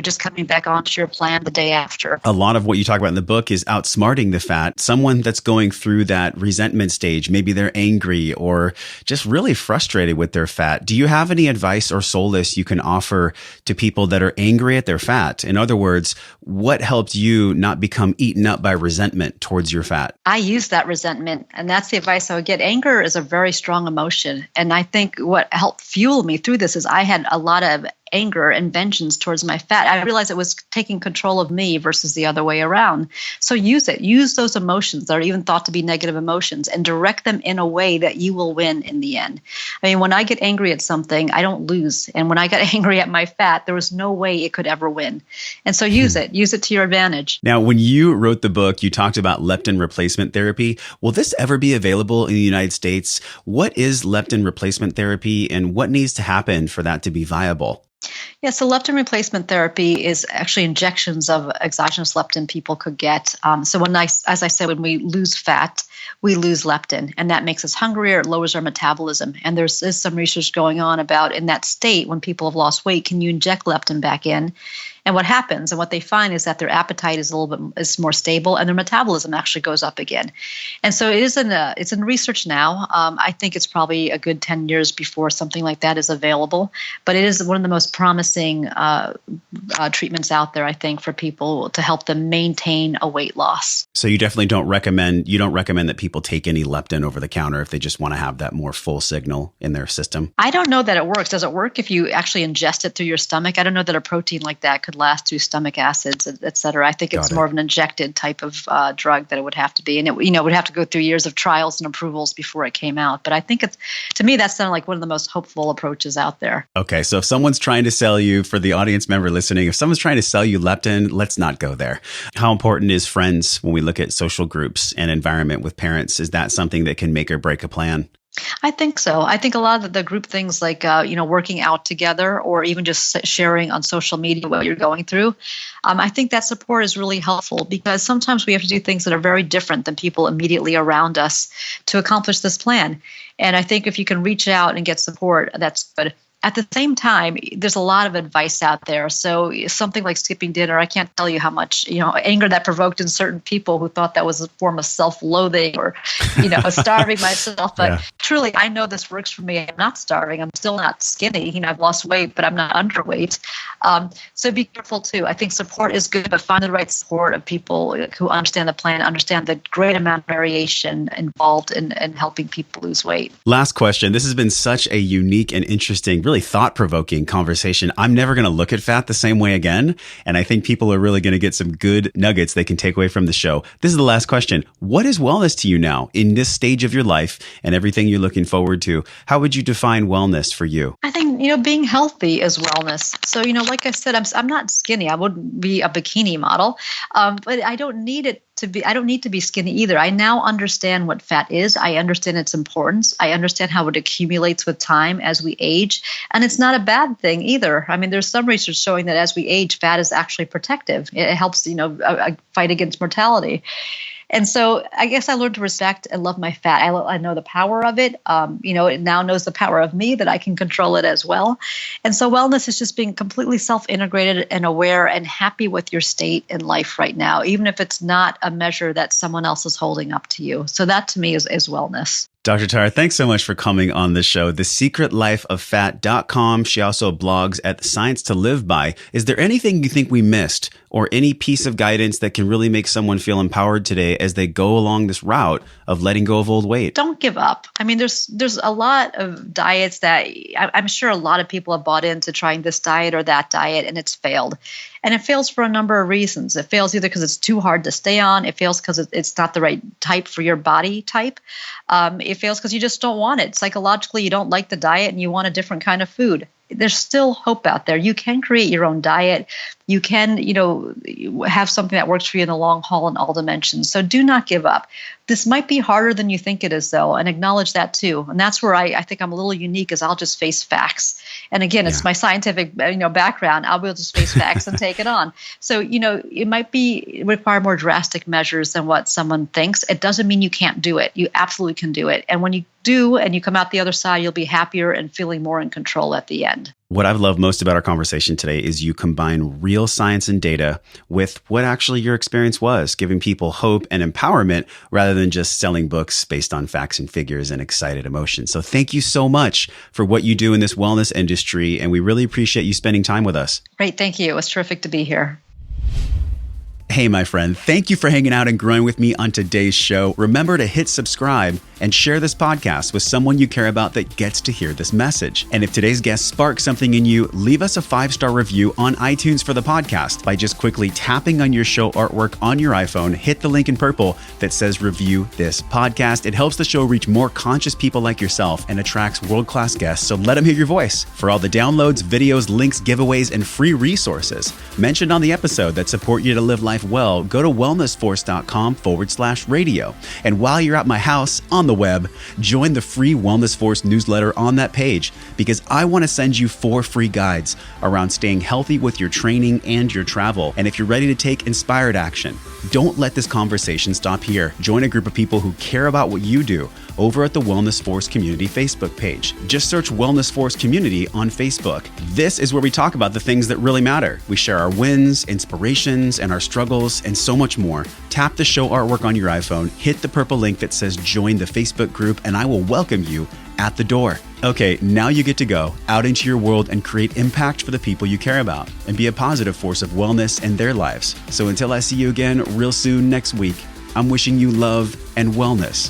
Speaker 7: just coming back onto your plan the day after.
Speaker 1: A lot of what you talk about in the book is outsmarting the fat. Someone that's going through that resentment stage, maybe they're angry or just really frustrated with their fat. Do you have any advice or solace you can offer to people that are angry at their fat? In other words, what helped you not become eaten up by resentment towards your fat?
Speaker 7: I use that resentment, and that's the advice I would get. Anger is a very strong emotion. And I think what helped fuel me through this is I had a lot of anger and vengeance towards my fat. I realized it was taking control of me versus the other way around. So use it. Use those emotions that are even thought to be negative emotions and direct them in a way that you will win in the end. I mean, when I get angry at something, I don't lose. And when I got angry at my fat, there was no way it could ever win. And so use it. Use it to your advantage.
Speaker 1: Now, when you wrote the book, you talked about leptin replacement therapy. Will this ever be available in the United States? What is leptin replacement therapy and what needs to happen for that to be viable?
Speaker 7: Yeah, so leptin replacement therapy is actually injections of exogenous leptin people could get. So as I said, when we lose fat, we lose leptin, and that makes us hungrier. It lowers our metabolism. And there's some research going on about in that state when people have lost weight, can you inject leptin back in? And what happens and what they find is that their appetite is is more stable and their metabolism actually goes up again. And so it's in research now. I think it's probably a good 10 years before something like that is available. But it is one of the most promising treatments out there, I think, for people to help them maintain a weight loss.
Speaker 1: So you definitely don't recommend that people take any leptin over the counter if they just want to have that more full signal in their system?
Speaker 7: I don't know that it works. Does it work if you actually ingest it through your stomach? I don't know that a protein like that could last through stomach acids, et cetera. I think it's more of an injected type of drug that it would have to be. And it would have to go through years of trials and approvals before it came out. But I think to me, that sounded like one of the most hopeful approaches out there.
Speaker 1: Okay. So if someone's trying to sell you, for the audience member listening, if someone's trying to sell you leptin, let's not go there. How important is friends when we look at social groups and environment with parents? Is that something that can make or break a plan?
Speaker 7: I think so. I think a lot of the group things like, working out together or even just sharing on social media what you're going through, I think that support is really helpful because sometimes we have to do things that are very different than people immediately around us to accomplish this plan. And I think if you can reach out and get support, that's good. At the same time, there's a lot of advice out there. So something like skipping dinner, I can't tell you how much, anger that provoked in certain people who thought that was a form of self-loathing or, starving myself. But truly, I know this works for me. I'm not starving. I'm still not skinny. I've lost weight, but I'm not underweight. So be careful too. I think support is good, but find the right support of people who understand the plan, understand the great amount of variation involved in helping people lose weight.
Speaker 1: Last question. This has been such a unique and interesting, really thought-provoking conversation. I'm never going to look at fat the same way again. And I think people are really going to get some good nuggets they can take away from the show. This is the last question. What is wellness to you now in this stage of your life and everything you're looking forward to? How would you define wellness for you?
Speaker 7: I think, being healthy is wellness. So, like I said, I'm not skinny. I wouldn't be a bikini model, but I don't need it I don't need to be skinny either. I now understand what fat is. I understand its importance. I understand how it accumulates with time as we age. And it's not a bad thing either. I mean, there's some research showing that as we age, fat is actually protective. It helps, fight against mortality. And so I guess I learned to respect and love my fat. I know the power of it. It now knows the power of me, that I can control it as well. And so wellness is just being completely self-integrated and aware and happy with your state in life right now, even if it's not a measure that someone else is holding up to you. So that to me is wellness.
Speaker 1: Dr. Tara, thanks so much for coming on the show. TheSecretLifeOfFat.com. She also blogs at Science to Live By. Is there anything you think we missed or any piece of guidance that can really make someone feel empowered today as they go along this route of letting go of old weight?
Speaker 7: Don't give up. I mean, there's a lot of diets that I'm sure a lot of people have bought into trying this diet or that diet, and it's failed. And it fails for a number of reasons. It fails either because it's too hard to stay on. It fails because it's not the right type for your body type. It fails because you just don't want it. Psychologically, you don't like the diet and you want a different kind of food. There's still hope out there. You can create your own diet. You can, have something that works for you in the long haul in all dimensions. So do not give up. This might be harder than you think it is, though, and acknowledge that too. And that's where I think I'm a little unique, is I'll just face facts. And again, it's my scientific, background. I'll be able to just face facts and take it on. So, it might require more drastic measures than what someone thinks. It doesn't mean you can't do it. You absolutely can do it. And when you do, and you come out the other side, you'll be happier and feeling more in control at the end.
Speaker 1: What I've loved most about our conversation today is you combine real science and data with what actually your experience was, giving people hope and empowerment rather than just selling books based on facts and figures and excited emotions. So thank you so much for what you do in this wellness industry, and we really appreciate you spending time with us.
Speaker 7: Great. Thank you. It was terrific to be here.
Speaker 1: Hey, my friend, thank you for hanging out and growing with me on today's show. Remember to hit subscribe and share this podcast with someone you care about that gets to hear this message. And if today's guest sparks something in you, leave us a 5-star review on iTunes for the podcast by just quickly tapping on your show artwork on your iPhone. Hit the link in purple that says review this podcast. It helps the show reach more conscious people like yourself and attracts world-class guests. So let them hear your voice. For all the downloads, videos, links, giveaways, and free resources mentioned on the episode that support you to live life well, go to wellnessforce.com/radio. And while you're at my house on the web, join the free Wellness Force newsletter on that page, because I want to send you 4 free guides around staying healthy with your training and your travel. And if you're ready to take inspired action, don't let this conversation stop here. Join a group of people who care about what you do over at the Wellness Force Community Facebook page. Just search Wellness Force Community on Facebook. This is where we talk about the things that really matter. We share our wins, inspirations, and our struggles, and so much more. Tap the show artwork on your iPhone, hit the purple link that says join the Facebook group, and I will welcome you at the door. Okay, now you get to go out into your world and create impact for the people you care about and be a positive force of wellness in their lives. So until I see you again real soon next week, I'm wishing you love and wellness